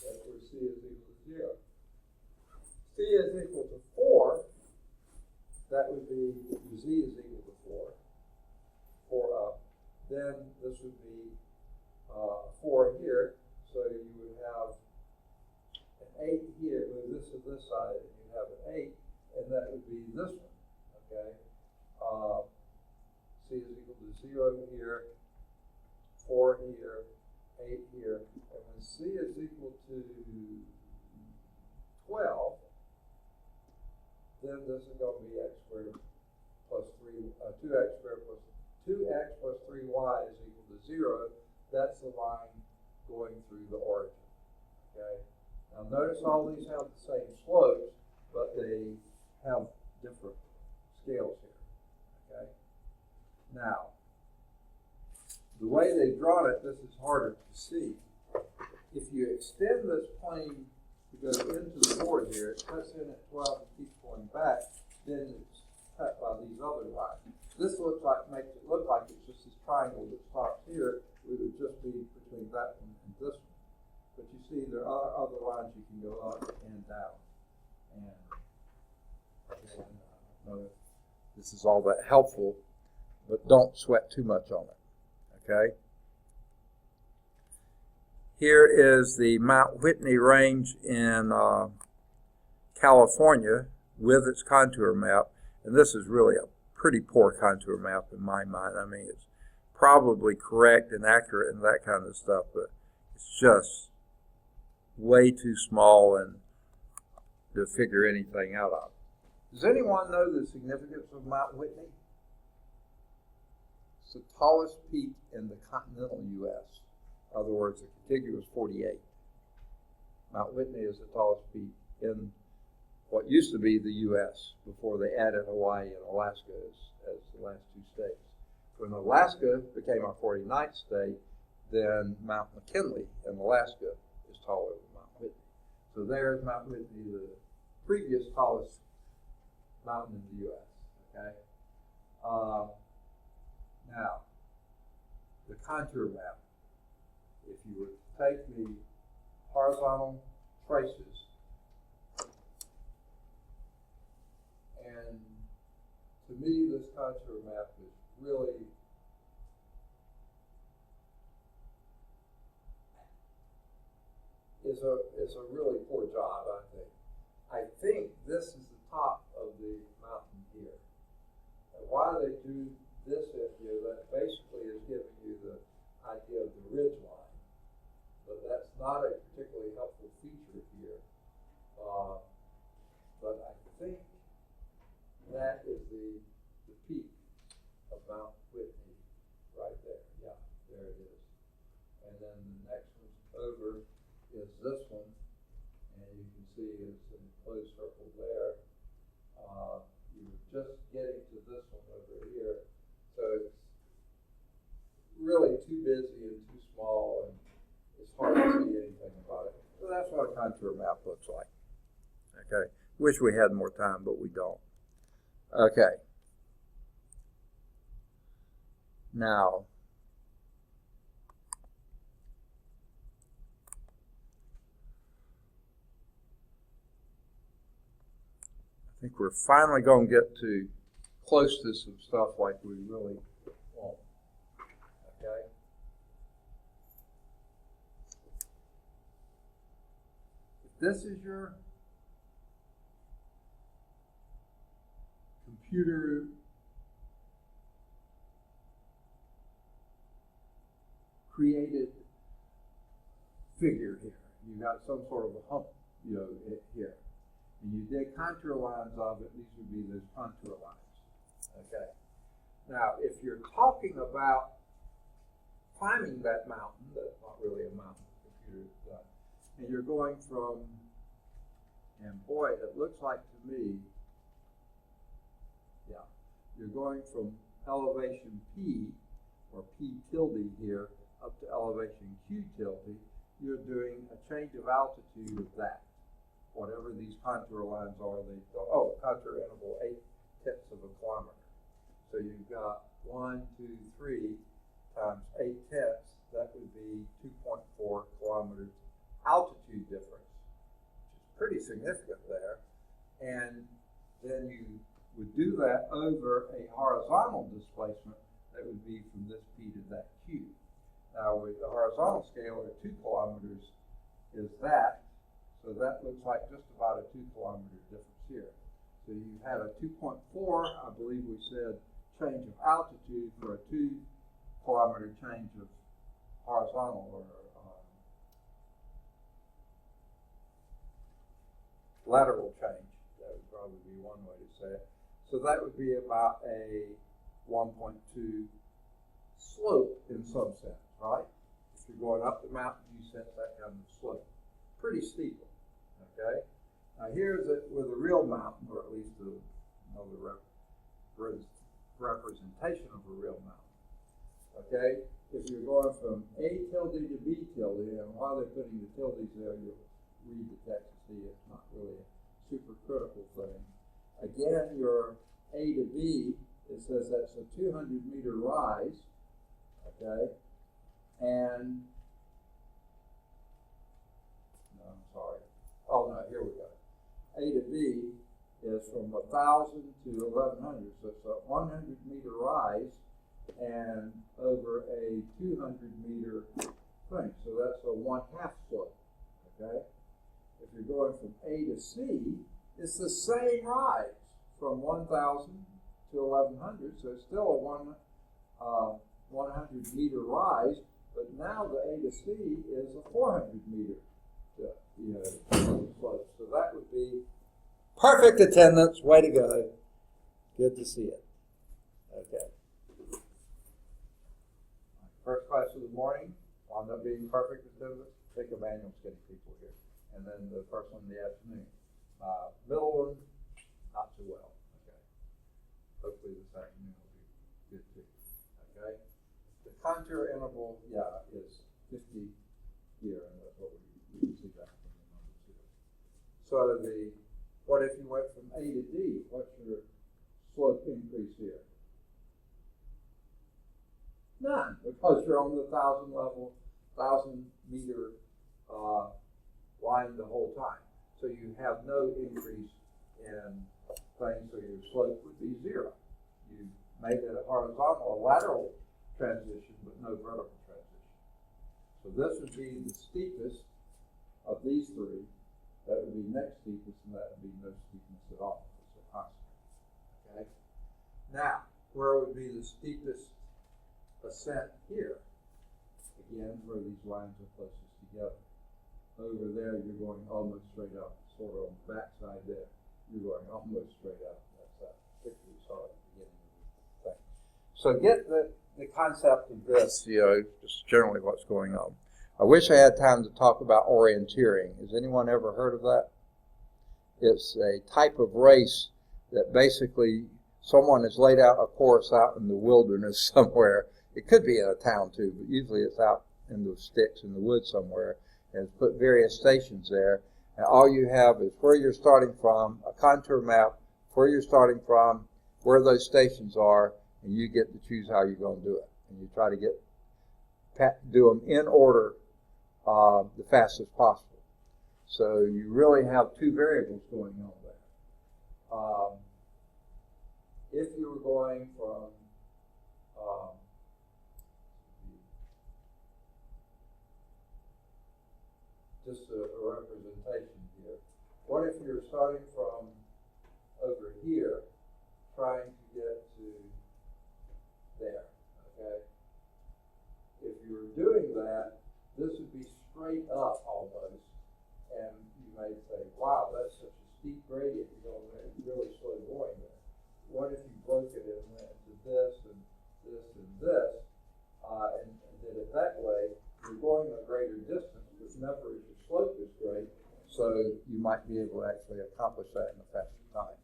That's where c is equal to 0. C is equal to 4, that would be z is equal to 4 up. Then this would be 4 here, so you would have an 8 here, move this to this side, and you have an 8, and that would be this one. Okay, c is equal to 0 here, 4 here, 8 here, and when c is equal to 12, then this is going to be x squared plus 2x squared plus 2x plus 3y is equal to 0. That's the line going through the origin. Okay. Now notice all these have the same slopes, but they have different scales here. Okay. Now, the way they've drawn it, this is harder to see. If you extend this plane to go into the board here, it cuts in at 12 and keeps going back, then it's cut by these other lines. This makes it look like it's just this triangle that stops here. It would just be between that one and this one. But you see, there are other lines you can go up and down. And I don't know if this is all that helpful, but don't sweat too much on it. Okay? Here is the Mount Whitney Range in California with its contour map. And this is really a pretty poor contour map in my mind. I mean, it's probably correct and accurate and that kind of stuff, but it's just way too small and to figure anything out of. Does anyone know the significance of Mount Whitney? It's the tallest peak in the continental U.S. In other words, the contiguous 48. Mount Whitney is the tallest peak in what used to be the U.S. before they added Hawaii and Alaska as the last two states. When Alaska became our 49th state, then Mount McKinley in Alaska is taller than Mount Whitney. So there's Mount Whitney, the previous tallest mountain in the U.S., okay? Now, the contour map. If you would take the horizontal traces and to me this contour map is really is a really poor job, I think. I think this is the top of the mountain here. And why they do this in here, that basically is giving you the idea of the ridge line. But that's not a particularly helpful feature here. But I think that is the peak of Mount Whitney right there. Yeah, there it is. And then the next one over is this one. And you can see it's in a closed circle there. You're just getting to this one over here. So it's really too busy and too small, and it's hard to see anything about it. So that's what a contour map looks like. Okay. Wish we had more time, but we don't. Okay. Now, I think we're finally going to get to close to some stuff like we really want. Okay? If this is your computer created figure here, you got some sort of a hump, here. And you did contour lines of it, these would be those contour lines. Okay. Now, if you're talking about climbing that mountain, that's not really a mountain, the computer's done, and you're going from, and boy, it looks like to me, yeah, you're going from elevation P, or P tilde here, up to elevation Q tilde, you're doing a change of altitude of that. Whatever these contour lines are, contour interval 8/10 of a kilometer. So you've got 1, 2, 3 times 8/10, that would be 2.4 kilometers altitude difference, which is pretty significant there. And then you would do that over a horizontal displacement that would be from this P to that Q. Now with the horizontal scale, or 2 kilometers is that, so that looks like just about a 2 kilometer difference here. So you had a 2.4, I believe we said, change of altitude for a 2 kilometer change of horizontal or lateral change. That would probably be one way to say it. So that would be about a 1.2 slope in some sense, right? If you're going up the mountain, you sense that kind of slope. Pretty steep, okay? Now here's it with a real mountain, or at least another representation of a real mountain, okay? If you're going from A tilde to B tilde, and while they're putting the tildes there, you'll read the text to see it's not really a super critical thing. Again, your A to B, it says that's a 200-meter rise, okay? And, no, I'm sorry. Oh, no, here we go. A to B is from 1,000 to 1,100, so it's a 100-meter rise and over a 200-meter thing. So that's a 1/2 slope, okay? If you're going from A to C, it's the same rise from 1,000 to 1,100, so it's still a 100 meter rise, but now the A to C is a 400 meter, slope. So that would be perfect attendance. Way to go. Good to see it. Okay. First class of the morning, wound up being perfect attendance. I think Emmanuel's getting people here. And then the first one in the afternoon. Middle one, not too well. Okay. Hopefully this afternoon will be good too. Okay. The contour interval, is 50 here, and that's what we can see that from the numbers here. So what if you went from A to D? What's your slope increase here? None, because you're on the 1,000 level, 1,000 meter line the whole time. So you have no increase in things, so your slope would be 0. You made it a horizontal, a lateral transition, but no vertical transition. So this would be the steepest of these three. That would be next steepest, and that would be no steepness at all. It's a constant. Okay. Now, where would be the steepest ascent here? Again, where these lines are closest together. Over there, you're going almost straight up, sort of on the back side there. You're going almost straight up. That's that picture you saw at the beginning of the thing. So get the concept of this, just generally what's going on. I wish I had time to talk about orienteering. Has anyone ever heard of that? It's a type of race that basically someone has laid out a course out in the wilderness somewhere. It could be in a town too, but usually it's out in the sticks in the woods somewhere, and it's put various stations there. And all you have is where you're starting from, a contour map, where you're starting from, where those stations are, and you get to choose how you're going to do it. And you try to do them in order the fastest possible. So you really have two variables going on there. If you were going from just a representation here. What if you're starting from over here, trying to get to there, okay? If you were doing that, this would be straight up almost, and you may say, wow, that's such a steep gradient, you're going to really slow going there. What if you broke it and went to this and this and this, and did it that way? You're going a greater distance, but never is your slope is great, so you might be able to actually accomplish that in a faster time.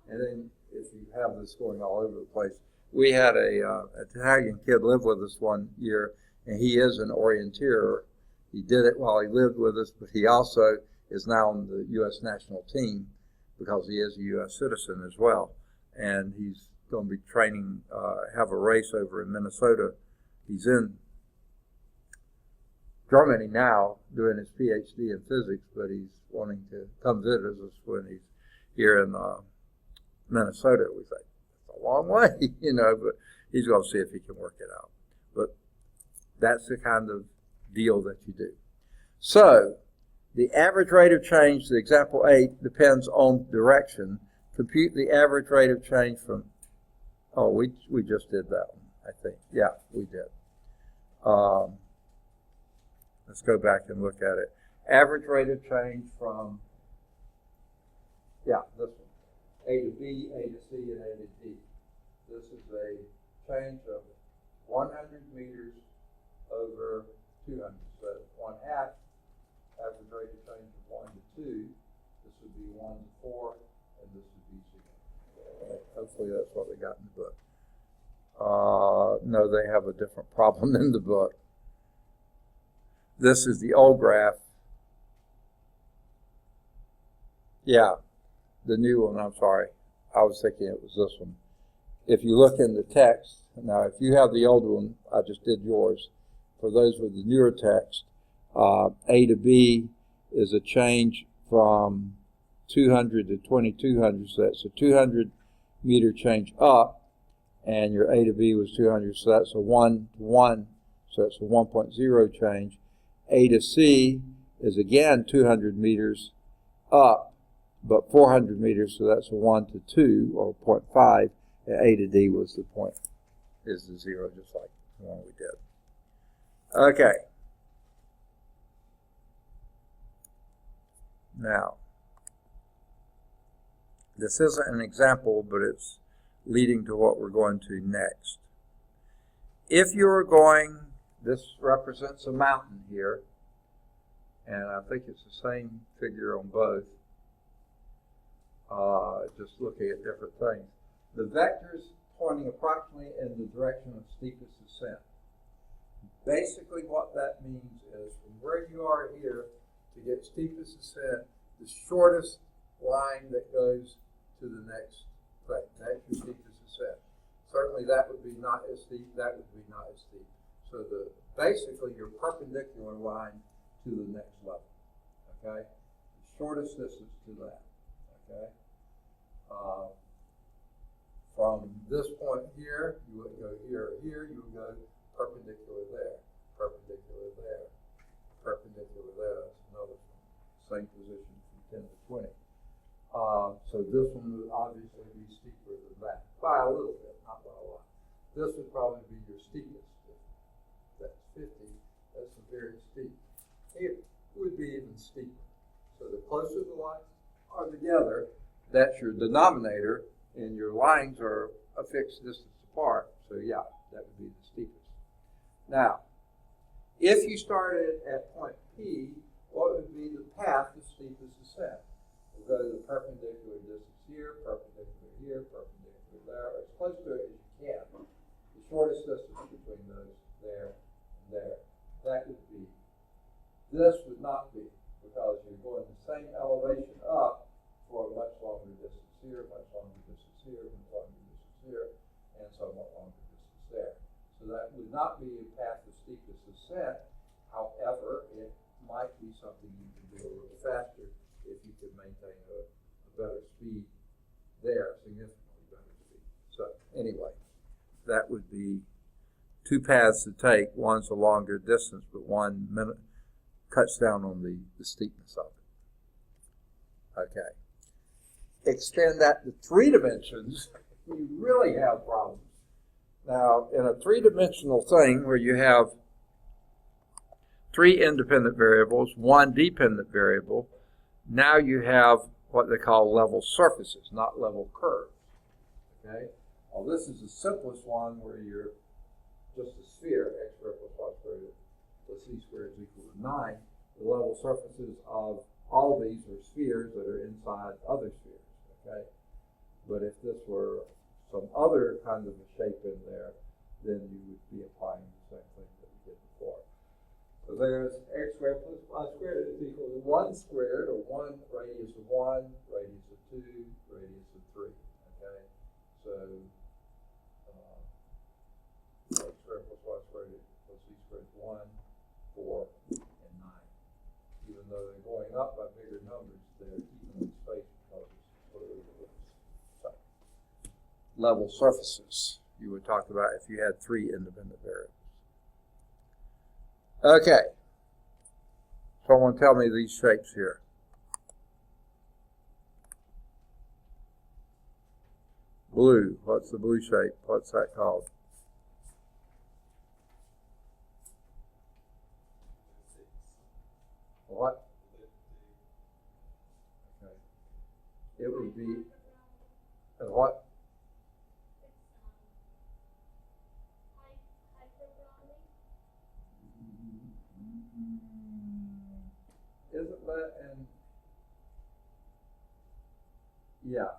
And then if you have this going all over the place, we had an Italian kid live with us one year, and he is an orienteer. He did it while he lived with us, but he also is now on the U.S. national team because he is a U.S. citizen as well. And he's going to be training, have a race over in Minnesota. He's in Germany now doing his PhD in physics, but he's wanting to come visit us when he's here in Minnesota. We think it's a long way, but he's going to see if he can work it out. But that's the kind of deal that you do. So the average rate of change, the example 8, depends on direction. Compute the average rate of change from, we just did that one, I think. Yeah, we did. Let's go back and look at it. Average rate of change from, this one. A to B, A to C, and A to D. This is a change of 100 meters over 200. So 1/2 average rate of change of 1 to 2. This would be 1 to 4, and this would be 0. Hopefully that's what they got in the book. No, they have a different problem in the book. This is the old graph. Yeah, the new one, I'm sorry. I was thinking it was this one. If you look in the text, now if you have the old one, I just did yours. For those with the newer text, A to B is a change from 200 to 2200, so that's a 200 meter change up, and your A to B was 200, so that's a 1 to 1, so it's a 1.0 change. A to C is again 200 meters up, but 400 meters, so that's a 1 to 2, or 0.5, and A to D was the point, is the 0, just like the one we did. Okay. Now, this isn't an example, but it's leading to what we're going to next. If you're going, this represents a mountain here, and I think it's the same figure on both, just looking at different things. The vectors pointing approximately in the direction of steepest ascent. Basically what that means is from where you are here to get steepest ascent, the shortest line that goes to the next thing. That's your steepest ascent. Certainly that would be not as steep, that would be not as steep. So basically your perpendicular line to the next level, okay? The shortest distance to that, okay? From this point here, you would go here or here, you would go perpendicular there, perpendicular there, perpendicular there. That's another one. Same position from 10 to 20. So this one would obviously be steeper than that, by a little bit, not by a lot. This would probably be your steepest. That's 50. That's a very steep. It would be even steeper. So the closer the lines are together, that's your denominator, and your lines are a fixed distance apart. So yeah, that would be the steepest. Now, if you started at point P, what would be the path to steepest ascent? We'll go to the perpendicular distance here, perpendicular there, as close to it as you can. The shortest distance between those there and there. That would be. This would not be, because you're going the same elevation up for a much longer distance here, much longer distance here, much longer distance here, and somewhat longer distance there. So that would not be a path to steepest ascent. However, it might be something you can do a little faster if you could maintain a better speed there, significantly better speed. So anyway, that would be two paths to take. One's a longer distance, but one cuts down on the steepness of it. Okay. Extend that to 3 dimensions, you really have problems. Now, in a 3-dimensional thing where you have 3 independent variables, 1 dependent variable, now you have what they call level surfaces, not level curves. Okay? Well, this is the simplest one where you're just a sphere, x squared plus y squared plus c squared is equal to 9. The level surfaces of all of these are spheres that are inside other spheres. Okay? But if this were some other kind of a shape in there, then you would be applying the same thing that we did before. So there's x squared plus y squared is equal to 1 squared, or 1 radius of 1, radius of 2, radius of 3. Okay? So x squared plus y squared plus z squared is 1, 4, and 9. Even though they're going up by bigger numbers, they're keeping in space because it's what it is. So, level surfaces you would talk about if you had 3 independent variables. Okay. Someone tell me these shapes here. Blue. What's the blue shape? What's that called? What? Okay. It would be what? Isn't that an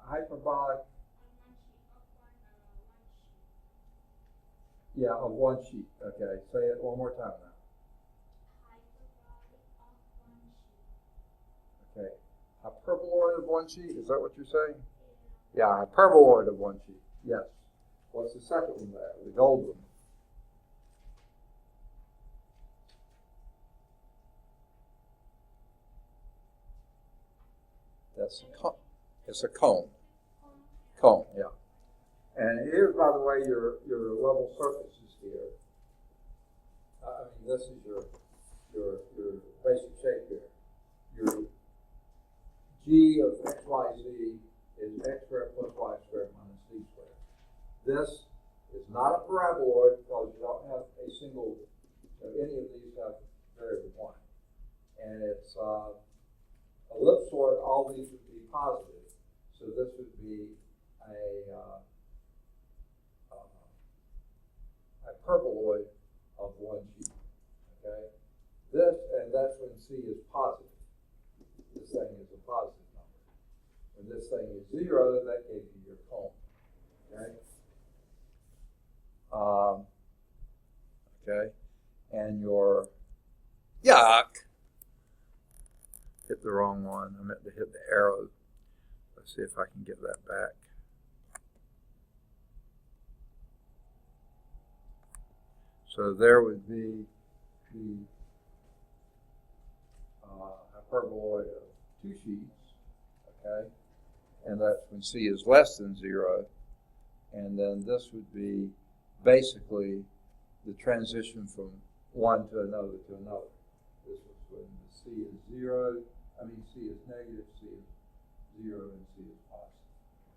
hyperbolic? Yeah, of one sheet. Okay, say it one more time now. Okay, hyperboloid of one sheet. Is that what you're saying? Yeah, hyperboloid of one sheet. Yes. What's the second one there? The gold one. That's a cone. It's a cone. Cone, yeah. And here's, by the way, your level surfaces here. I mean, this is your basic shape here. Your g of x, y, z is x squared plus y squared minus z squared. This is It's not a paraboloid because you don't have a single, any of these have variable one. And it's ellipsoid, all these would be positive. So this would be a hyperboloid of one sheet. Okay? This, and that's when C is positive. This thing is a positive number. When this thing is 0, that gives you your cone. Okay? Okay, and your yuck. Hit the wrong one. I meant to hit the arrow. Let's see if I can get that back. So there would be the hyperboloid of two sheets, okay? And that's when C is less than 0. And then this would be basically the transition from one to another to another. This is when the C is 0, C is negative, C is 0, and C is positive.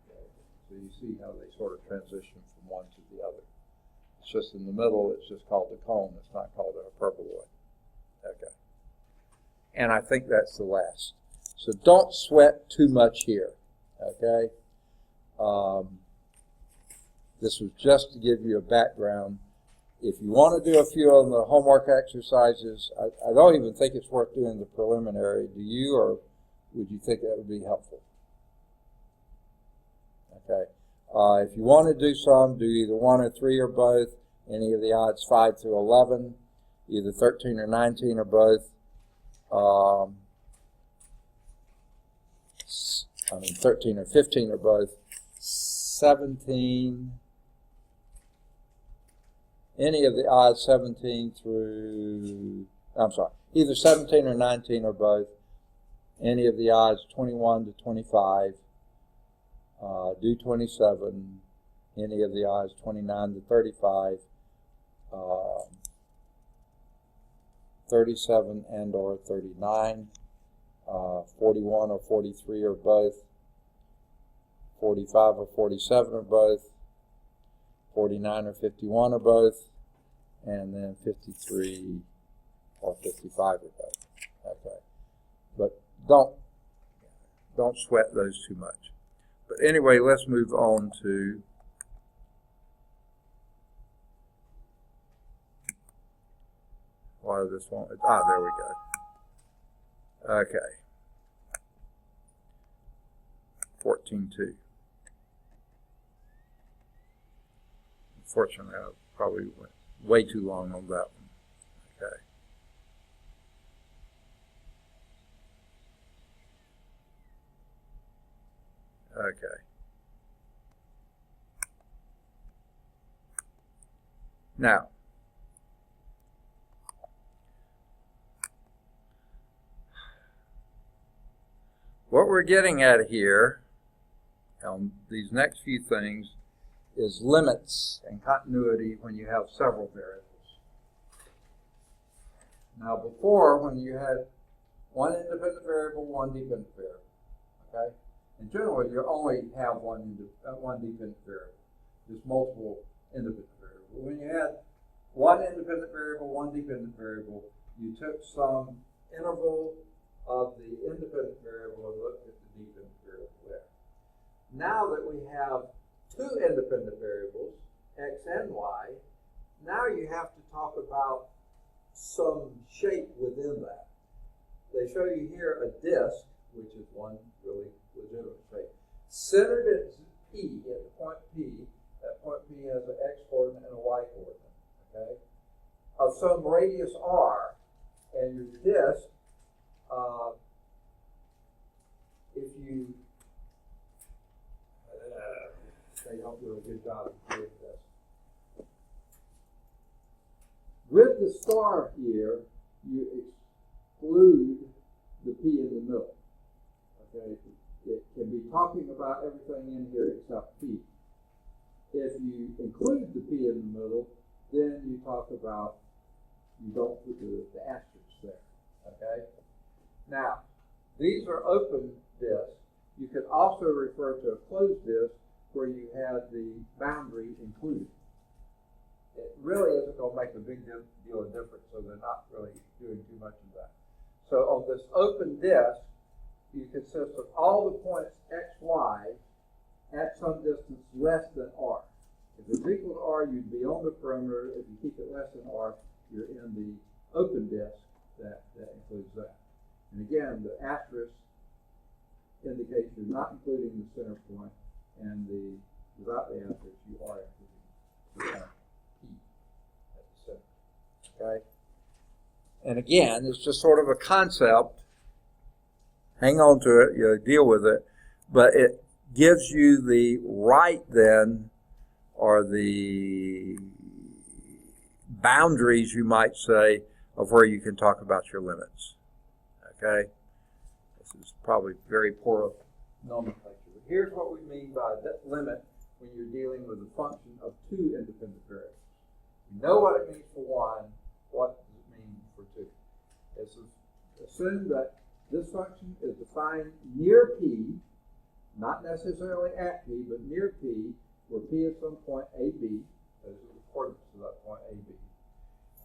Okay? So you see how they sort of transition from one to the other. It's just in the middle, it's just called a cone, it's not called a hyperboloid. Okay. And I think that's the last. So don't sweat too much here. Okay? This was just to give you a background. If you want to do a few on the homework exercises, I don't even think it's worth doing the preliminary. Do you, or would you think that would be helpful? Okay. If you want to do some, do either 1 or 3 or both. Any of the odds 5 through 11, either 13 or 19 or both. 13 or 15 or both. 17. Any of the odds 17 through, either 17 or 19 or both. Any of the odds 21 to 25. Do 27. Any of the odds 29 to 35. 37 and or 39. 41 or 43 or both. 45 or 47 or both. 49 or 51 or both, and then 53 or 55 or both. Okay, but don't sweat those too much. But anyway, let's move on to why this one. There we go. Okay, 14.2. Unfortunately, I probably went way too long on that one. Okay. Okay. Now, what we're getting at here on these next few things is limits and continuity when you have several variables. Now before, when you had one independent variable, one dependent variable, okay? In general, you only have one dependent variable, just multiple independent variables. When you had one independent variable, one dependent variable, you took some interval of the independent variable and looked at the dependent variable there. Now that we have two independent variables, x and y, now you have to talk about some shape within that. They show you here a disk, which is one really legitimate shape, centered at P, at the point P. That point P has an x coordinate and a y coordinate, okay, of some radius r, and your disk, if you they don't do a good job of doing this. With the star here, you exclude the P in the middle. Okay, it can be talking about everything in here except P. If you include the P in the middle, then you talk about, you don't put the asterisk there. Okay? Now, these are open disks. You could also refer to a closed disk where you had the boundary included. it really isn't going to make a big deal of difference, so they're not really doing too much of that. So on this open disk, you consist of all the points x, y at some distance less than r. If it's equal to r, you'd be on the perimeter. If you keep it less than r, you're in the open disk. That includes that. And again, the asterisk indicates you're not including the center point, and without the asterisk, you are including the center P at the center. Okay? And again, it's just sort of a concept. Hang on to it, you deal with it, but it gives you the right then, or the boundaries, you might say, of where you can talk about your limits. Okay? This is probably very poor nomenclature. But here's what we mean by that limit when you're dealing with a function of two independent variables. You know what it means for one. What does it mean for two? It's assume that this function is defined near P, not necessarily at P, but near P, where P is some point AB. Those are the coordinates of that point AB.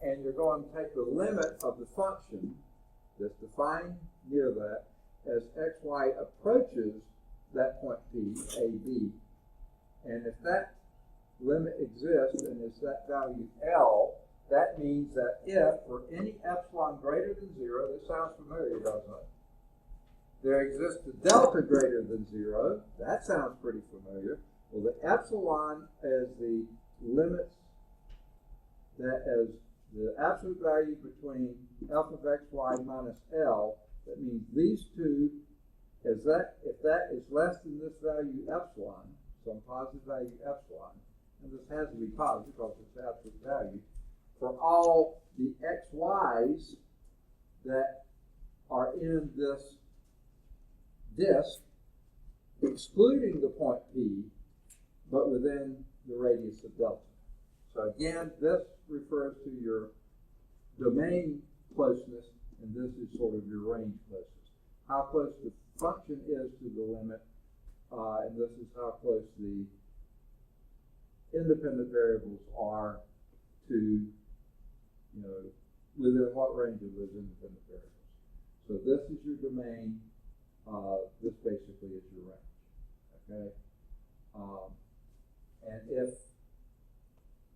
And you're going to take the limit of the function that's defined near that as xy approaches that point P, AB. And if that limit exists and it's that value L, that means that if for any epsilon greater than 0, this sounds familiar, doesn't it? There exists a delta greater than 0. That sounds pretty familiar. Well, the epsilon is the limits that as the absolute value between f of xy minus L. That means these two, if that is less than this value epsilon, some positive value epsilon, and this has to be positive because it's absolute value, for all the xy's that are in this disk, excluding the point P, but within the radius of delta. So again, this refers to your domain closeness, and this is sort of your range closeness. How close the function is to the limit, and this is how close the independent variables are to, within what range of those independent variables. So this is your domain. This basically is your range. Okay? And if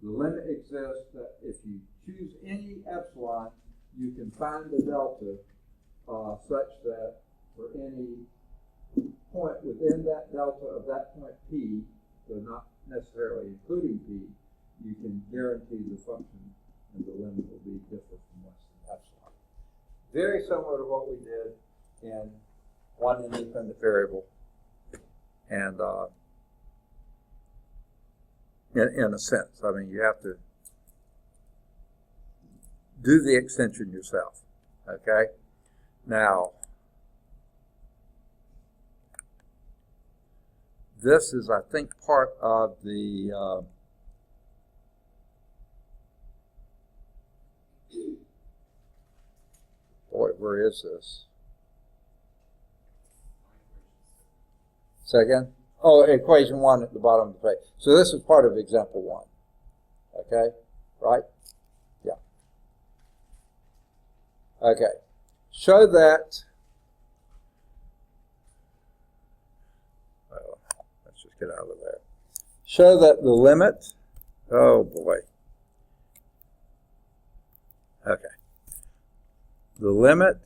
the limit exists that if you choose any epsilon, you can find the delta such that for any point within that delta of that point P, so not necessarily including P, you can guarantee the function and the limit will be different from less than epsilon. Very similar to what we did in one independent variable, and in a sense, I mean, you have to do the extension yourself. Okay? Now, this is, I think, part of the boy, where is this? Say again? Oh, equation 1 at the bottom of the page. So this is part of example 1. Okay? Right? Yeah. Okay. Show that, well, let's just get out of there. Show that the limit, oh boy. Okay. The limit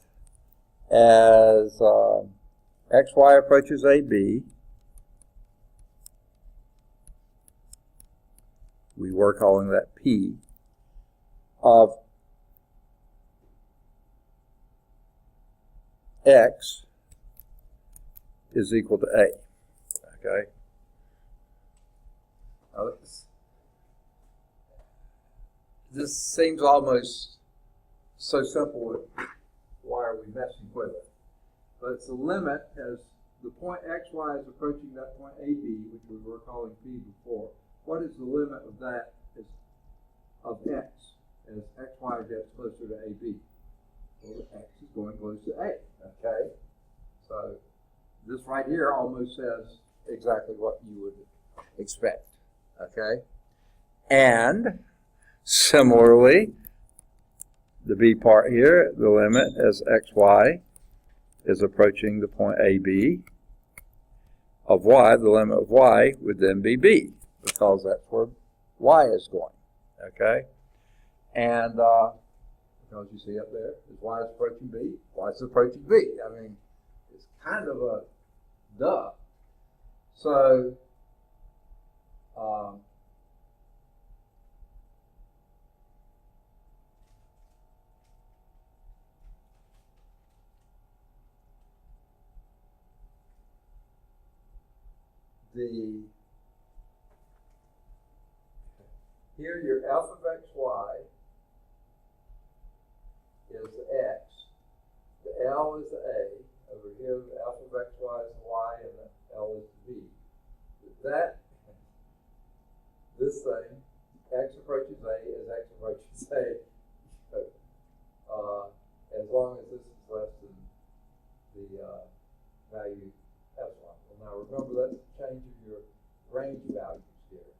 as xy approaches AB, we were calling that P, of x is equal to A. Okay? Now this seems almost so simple, why are we messing with it? But it's the limit as the point xy is approaching that point AB, which we were calling P before. What is the limit of that of x as xy gets closer to AB? Well, x is going close to A. Okay? So this right here almost says exactly what you would expect. Okay? And Similarly, the b part here, the limit as xy is approaching the point AB of y, the limit of y would then be b, because that's where y is going, okay? And because you see up there, is y is approaching b, y is approaching b. I mean, it's kind of a duh. So, here your f of xy is the x, the L is the A, over here the f of xy is the y, and the L is the v. This thing, x approaches A as x approaches A, as long as this is less than the value epsilon. Well, now remember, that's the change of your range values here.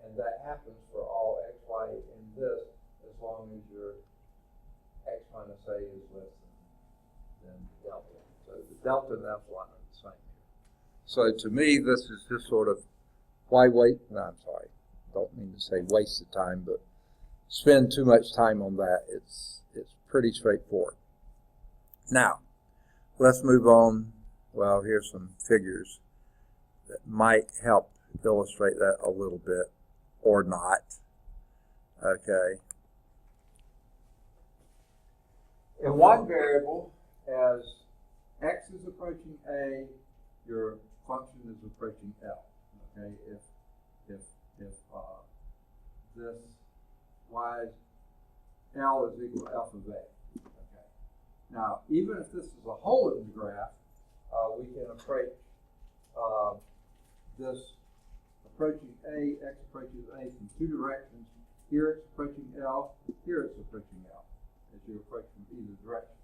And that happens for all x, y in this, as long as your x minus A is less than the delta. So the delta and epsilon are the same here. So to me, this is just sort of don't mean to say waste of time, but spend too much time on that. It's pretty straightforward. Now, let's move on. Well, here's some figures that might help illustrate that a little bit, or not. Okay. In one variable, as x is approaching A, your function is approaching L. Okay, if this y L is equal to f of A. Okay. Now, even if this is a hole in the graph, we can approach this approaching A, x approaches A from two directions. Here it's approaching L, here it's approaching L, as you approach from either direction.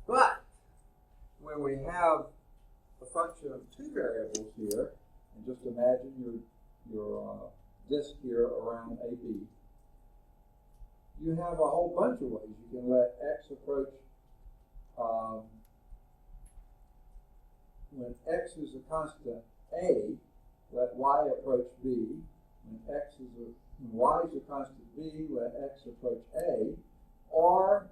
But when we have a function of two variables here, and just imagine your disk here around AB, you have a whole bunch of ways. You can let x approach, when x is a constant A, let y approach B. When y is a constant B, let x approach A, or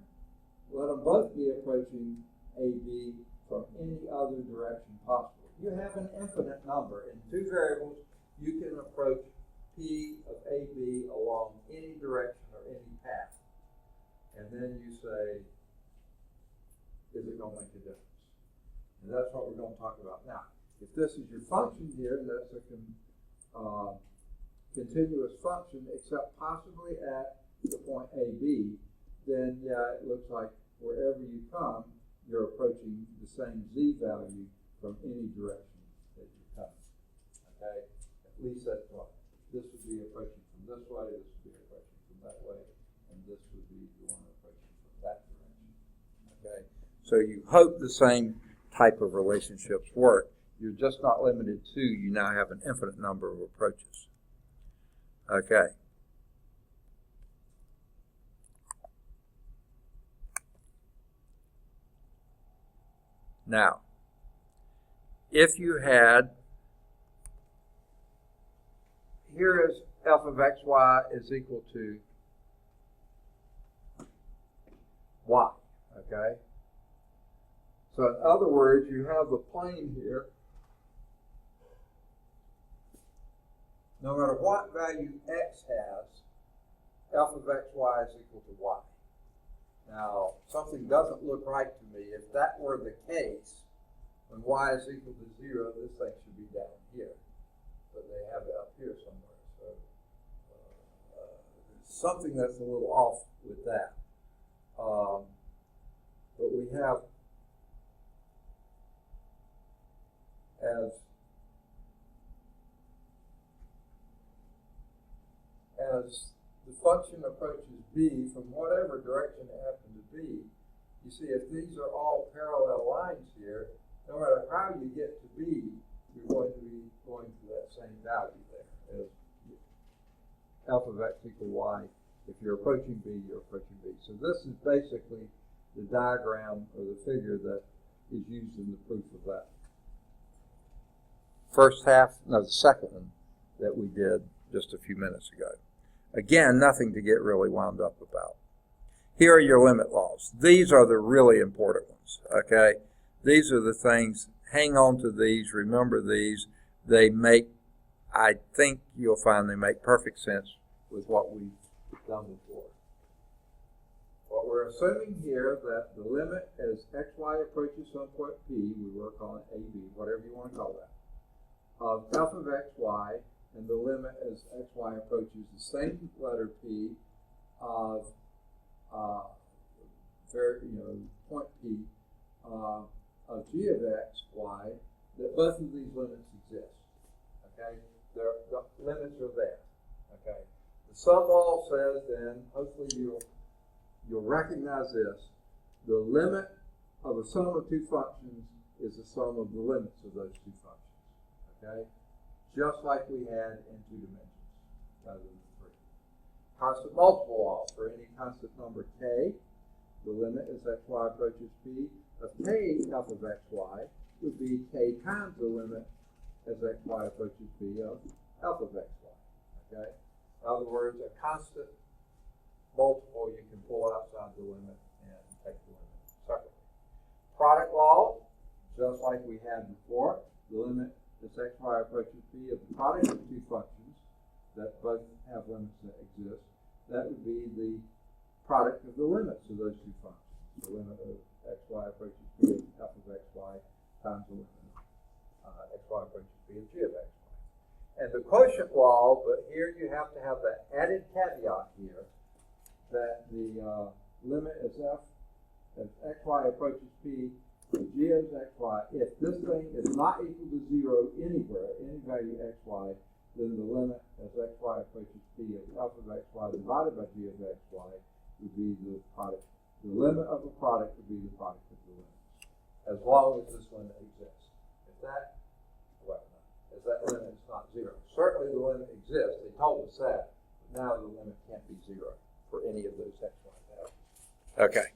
let them both be approaching AB from any other direction possible. You have an infinite number. In two variables, you can approach P of AB along any direction or any path. And then you say, is it going to make a difference? And that's what we're going to talk about now. If this is your function here, that's a continuous function, except possibly at the point AB, then yeah, it looks like wherever you come, you're approaching the same z value from any direction that you come. Okay? At least that's what. This would be approaching from this way, this would be approaching from that way, and this would be the one approaching from that direction. Okay? So you hope the same type of relationships work. You're just not limited to, you now have an infinite number of approaches. Okay. Now, if you had, here is f of xy is equal to y, okay? So in other words, you have the plane here. No matter what value x has, f of xy is equal to y. Now, something doesn't look right to me. If that were the case, when y is equal to 0, this thing should be down here. But they have it up here somewhere. So there's something that's a little off with that. But we have, as the function approaches b from whatever direction it happens to be, you see if these are all parallel lines here, no matter how you get to b, you're going to be going to that same value there. f of x equal y. If you're approaching b, you're approaching b. So this is basically the diagram or the figure that is used in the proof of that. The second one that we did just a few minutes ago. Again, nothing to get really wound up about. Here are your limit laws. These are the really important ones, okay? These are the things, hang on to these, remember these. They make, I think you'll find they make perfect sense with what we've done before. What we're assuming here that the limit as xy approaches some point P, we were calling it AB, whatever you want to call that, of f of xy, and the limit as xy approaches the same letter P of point P of g of x, y, that both of these limits exist. Okay? The limits are there. Okay? The sum law says then, hopefully you'll recognize this, the limit of a sum of two functions is the sum of the limits of those two functions. Okay? Just like we had in 2 dimensions rather than 3. Constant multiple law for any constant number k, the limit as xy approaches p of k f of xy would be k times the limit as xy approaches p of f of xy. Okay? In other words, a constant multiple you can pull outside the limit and take the limit separately. Product law, just like we had before, the limit as xy approaches p of the product of two functions that both have limits that exist, that would be the product of the limits of those two functions. The limit of xy approaches p of f of xy times the limit of xy approaches p of g of xy. And the quotient law, but here you have to have that added caveat here, that the limit as xy approaches p of g of xy, if this thing is not equal to 0 anywhere, any value xy, then the limit as xy approaches p of f of xy divided by g of xy would be the product. The limit of a product would be the product of the limits, as long as this limit exists. If that, well, as that limit is not 0. Certainly the limit exists. They told us that. But now the limit can't be 0 for any of those xy values. Okay.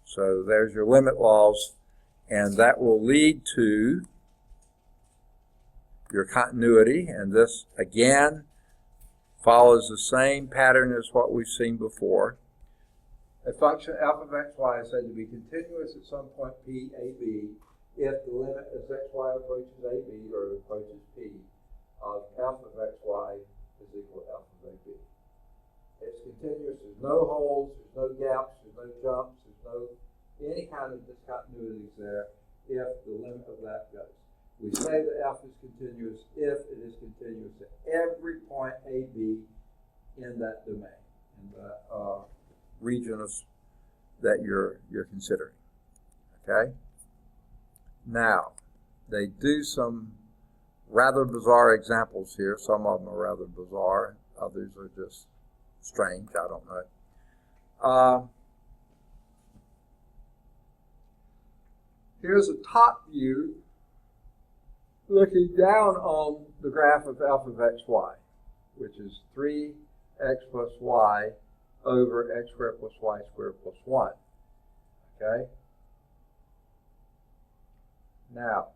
So there's your limit laws, and that will lead to your continuity, and this again follows the same pattern as what we've seen before. A function f of xy is said to be continuous at some point p, ab, if the limit as xy approaches ab or approaches p of f of xy is equal to f of ab. It's continuous, there's no holes, there's no gaps, there's no jumps, there's no any kind of discontinuities there if the limit of that goes. We say that f is continuous if it is continuous at every point AB in that domain, in the region that you're considering. Okay? Now, they do some rather bizarre examples here. Some of them are rather bizarre. Others are just strange. I don't know. Here's a top view looking down on the graph of f of xy, which is 3x plus y over x squared plus y squared plus 1. Okay? Now,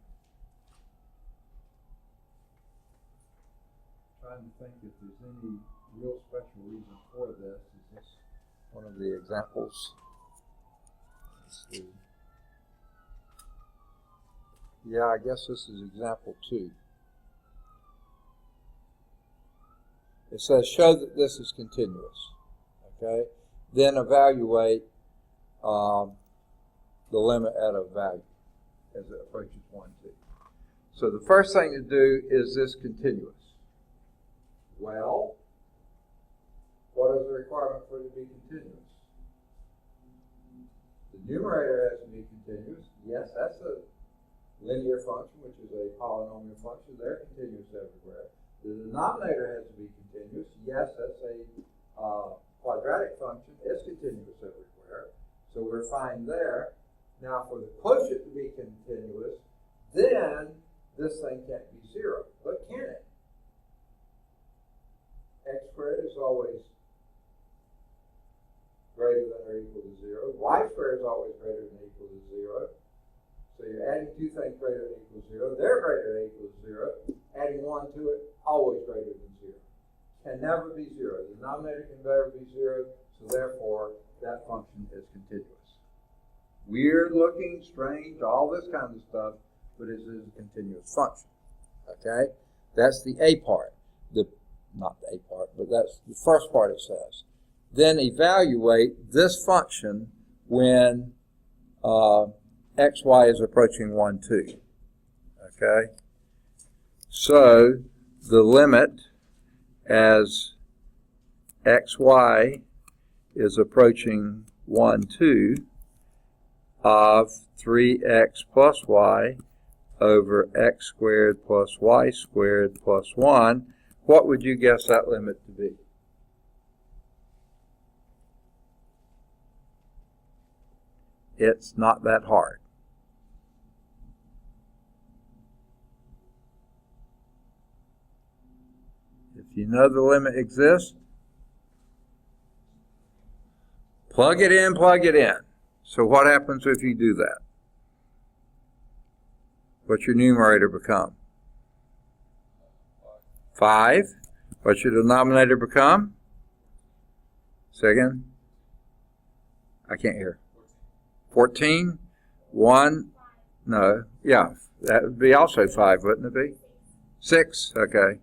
trying to think if there's any real special reason for this. Is this one of the examples? Let's see. Yeah, I guess this is example 2. It says show that this is continuous. Okay? Then evaluate the limit at a value as it approaches 1, 2. So the first thing to do is this continuous. Well, what is the requirement for it to be continuous? The numerator has to be continuous. Yes, that's a linear function, which is a polynomial function. They're continuous everywhere. The denominator has to be continuous. Yes, that's a quadratic function. It's continuous everywhere. So we're fine there. Now for the quotient to be continuous, then this thing can't be 0. But can it? x squared is always greater than or equal to 0. Y squared is always greater than or equal to 0. So you're adding two things greater than or equal to 0. They're greater than or equal to 0. Adding one to it, always greater than 0. Can never be 0. The denominator can never be 0, so therefore that function is continuous. Weird looking, strange, all this kind of stuff, but it is a continuous function. Okay? That's the A part. Not the A part, but that's the first part it says. Then evaluate this function when xy is approaching 1, 2. Okay? So the limit as xy is approaching 1, 2 of 3x plus y over x squared plus y squared plus 1, what would you guess that limit to be? It's not that hard. If you know the limit exists, plug it in, plug it in. So what happens if you do that? What's your numerator become? 5. What's your denominator become? Second? I can't hear. 14? 1? No. Yeah, that would be also 5, wouldn't it be? 6? Okay.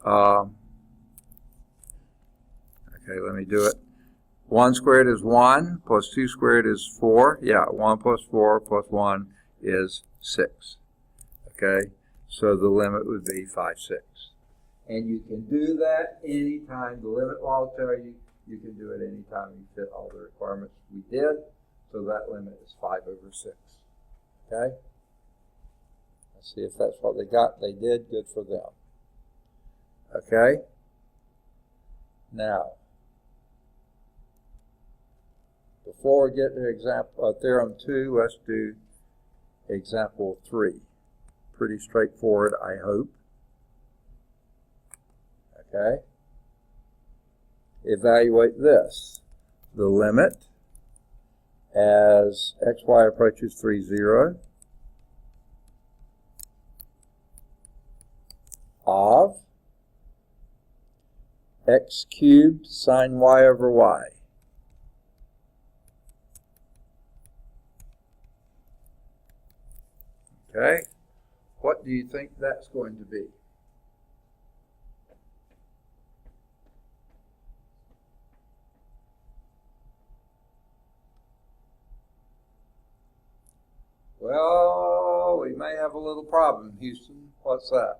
Okay, let me do it. 1 squared is 1, plus 2 squared is 4. Yeah, 1 plus 4 plus 1 is 6. Okay, so the limit would be 5, 6. And you can do that anytime. The limit law will tell you you can do it anytime you fit all the requirements we did. So that limit is 5 over 6. Okay? Let's see if that's what they got. They did. Good for them. Okay? Now, before we get to example theorem 2, let's do example 3. Pretty straightforward, I hope. Okay? Evaluate this. The limit as xy approaches 3, 0 of x cubed sine y over y. Okay? What do you think that's going to be? Well, we may have a little problem, Houston. What's that?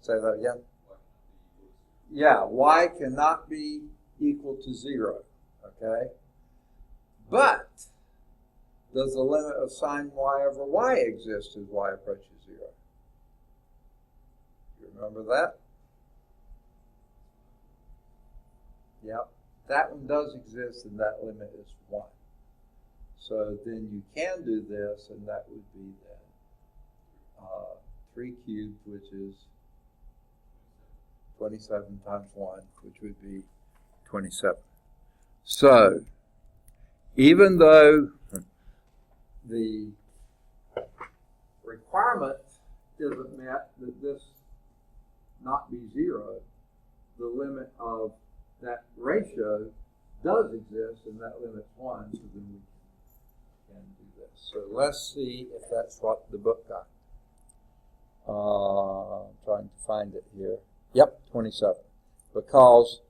Say that again. Yeah, y cannot be equal to 0. Okay? But does the limit of sine y over y exist as y approaches 0? You remember that? Yep. That one does exist, and that limit is 1. So then you can do this, and that would be then 3 cubed, which is 27 times 1, which would be 27. So, even though the requirement isn't met that this not be 0, the limit of that ratio does exist, and that limit's 1, so then we can do this. So let's see if that's what the book got. I'm trying to find it here. Yep, 27. Because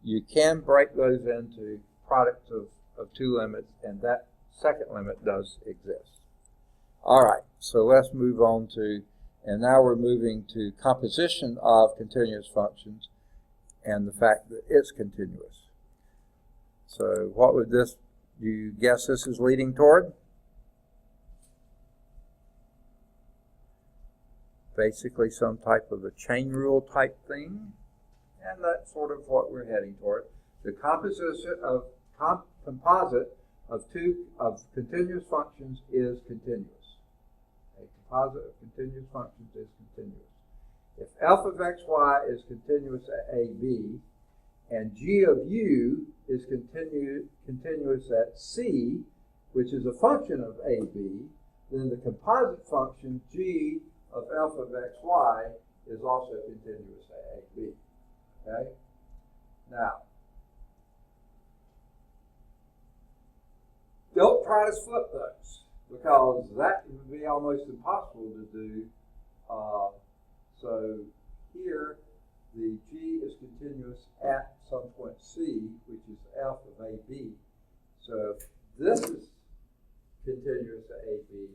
you can break those into products of two limits, and that second limit does exist. All right, so let's move on to, and now we're moving to composition of continuous functions and the fact that it's continuous. So what would this, do you guess this is leading toward? Basically some type of a chain rule type thing, and that's sort of what we're heading toward. The composition of composite of continuous functions is continuous. A composite of continuous functions is continuous. If f of xy is continuous at AB, and g of u is continuous at C, which is a function of AB, then the composite function g of f of xy is also continuous at AB. Okay? Now, don't try to flip those, because that would be almost impossible to do. So here, the g is continuous at some point C, which is f of AB. So if this is continuous at AB,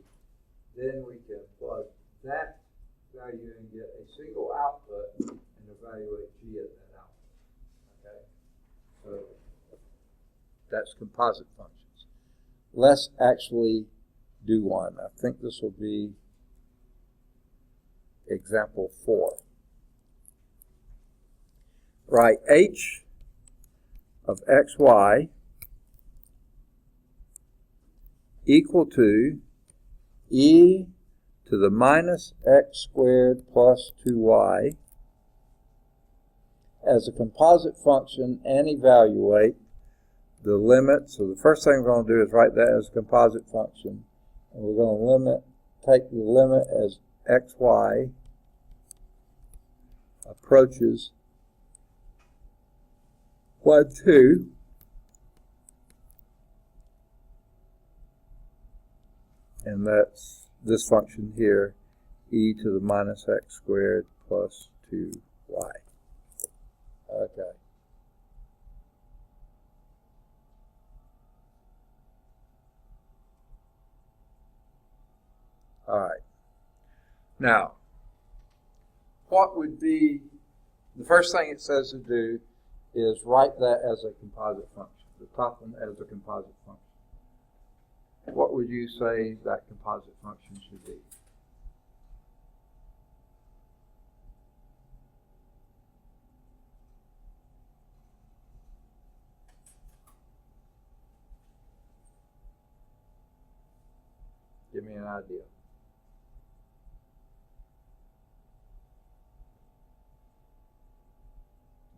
then we can plug that value and get a single output and evaluate g at that output. Okay? So that's composite functions. Let's actually do one. I think this will be example 4. Write h of xy equal to e to the minus x squared plus 2y as a composite function and evaluate the limit. So the first thing we're going to do is write that as a composite function, and we're going to take the limit as xy approaches 1, 2, and that's this function here, e to the minus x squared plus 2y. Okay. All right. Now, what would be the first thing it says to do is write that as a composite function, the top one as a composite function. What would you say that composite function should be? Give me an idea.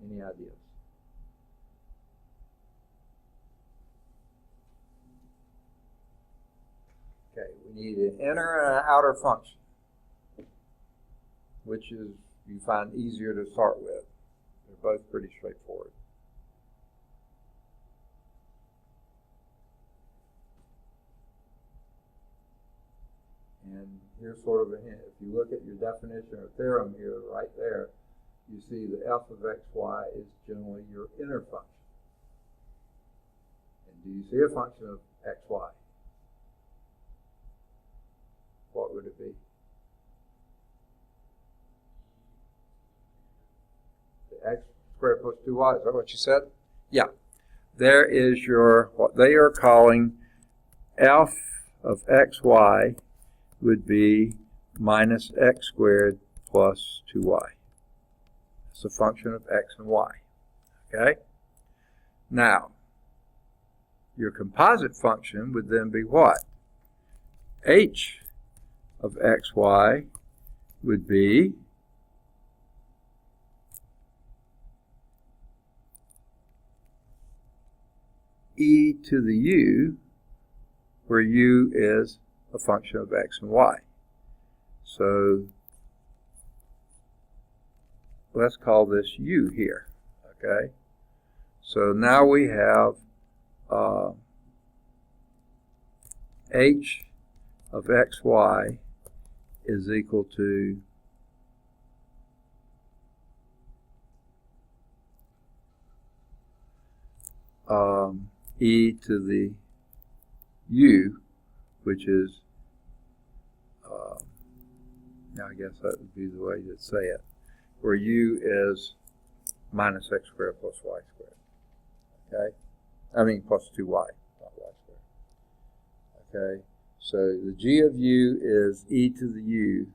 Any ideas? Okay, we need an inner and an outer function, which is you find easier to start with. They're both pretty straightforward. And here's sort of a hint. If you look at your definition or theorem here, right there, you see the f of xy is generally your inner function. And do you see a function of xy? What would it be? The x squared plus 2y, is that what you said? Yeah. There is your, what they are calling f of xy would be minus x squared plus 2y. It's a function of x and y. Okay? Now, your composite function would then be what? H of xy would be e to the u, where u is a function of x and y. So let's call this u here. Okay? So now we have h of xy is equal to e to the u, which is, now I guess that would be the way to say it, where u is minus x squared plus y squared. Okay? I mean plus 2y, not y squared. Okay? So the g of u is e to the u,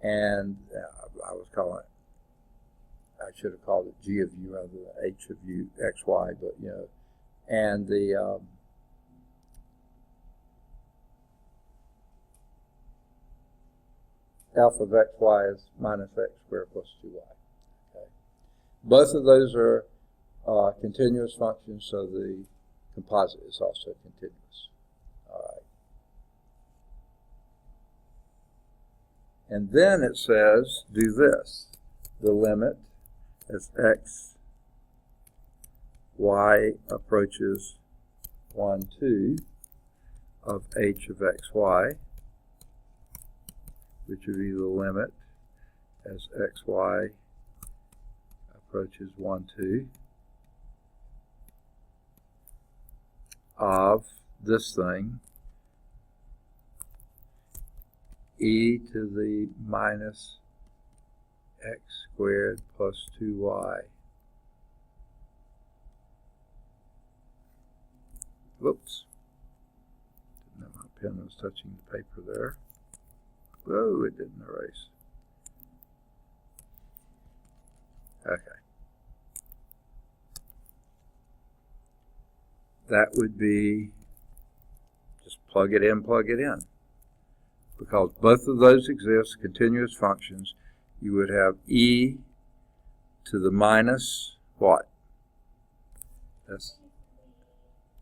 and I was calling it, I should have called it g of u rather than h of u, xy, but you know, and the f of xy is minus x squared plus 2y. Okay. Both of those are continuous functions, so the composite is also continuous. All right. And then it says, do this. The limit as x, y approaches 1, 2 of h of xy, which would be the limit as xy approaches 1, 2 of this thing, e to the minus x squared plus 2y. Whoops. Didn't know my pen was touching the paper there. Whoa, it didn't erase. Okay. That would be, just plug it in, because both of those exist, continuous functions. You would have e to the minus what?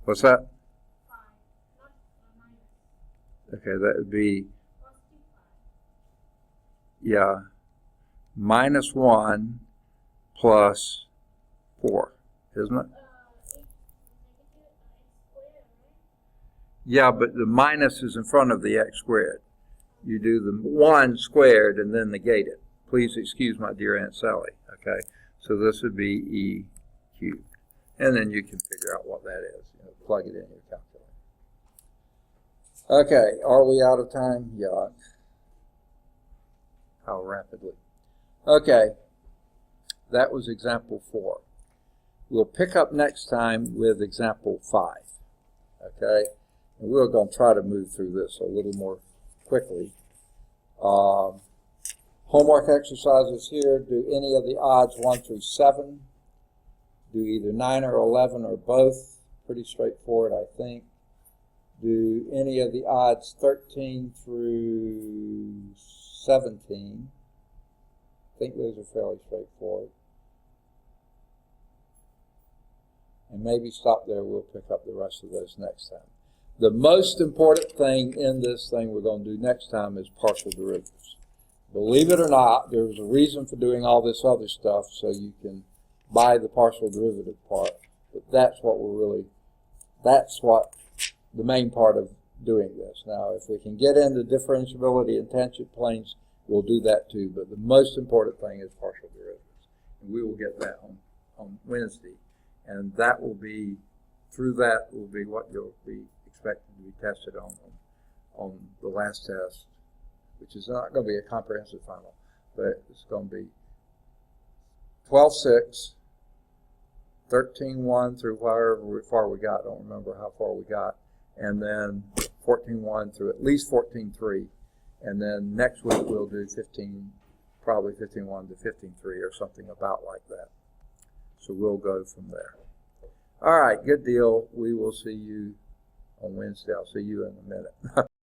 What's that? Okay, that would be, yeah, minus 1 plus 4, isn't it? Yeah, but the minus is in front of the x squared. You do the 1 squared and then negate it. Please excuse my dear Aunt Sally. Okay, so this would be e cubed. And then you can figure out what that is. You know, plug it in your calculator. Okay, are we out of time? Yeah. How rapidly. Okay, that was example 4. We'll pick up next time with example 5. Okay, and we're going to try to move through this a little more quickly. Homework exercises here. Do any of the odds 1 through 7. Do either 9 or 11 or both. Pretty straightforward, I think. Do any of the odds 13 through 17. I think those are fairly straightforward. And maybe stop there. We'll pick up the rest of those next time. The most important thing in this thing we're going to do next time is partial derivatives. Believe it or not, there's a reason for doing all this other stuff so you can buy the partial derivative part. But that's what that's what the main part of doing this. Now, if we can get into differentiability and tangent planes, we'll do that too. But the most important thing is partial derivatives. And we will get that on Wednesday. And that will be, through that will be what you'll be expected to be tested on the last test, which is not going to be a comprehensive final, but it's going to be 12-6, 13-1 through however far we got. I don't remember how far we got. And then 14-1 through at least 14-3. And then next week we'll do 15, probably 15-1 to 15-3 or something about like that. So we'll go from there. All right, good deal. We will see you on Wednesday. I'll see you in a minute.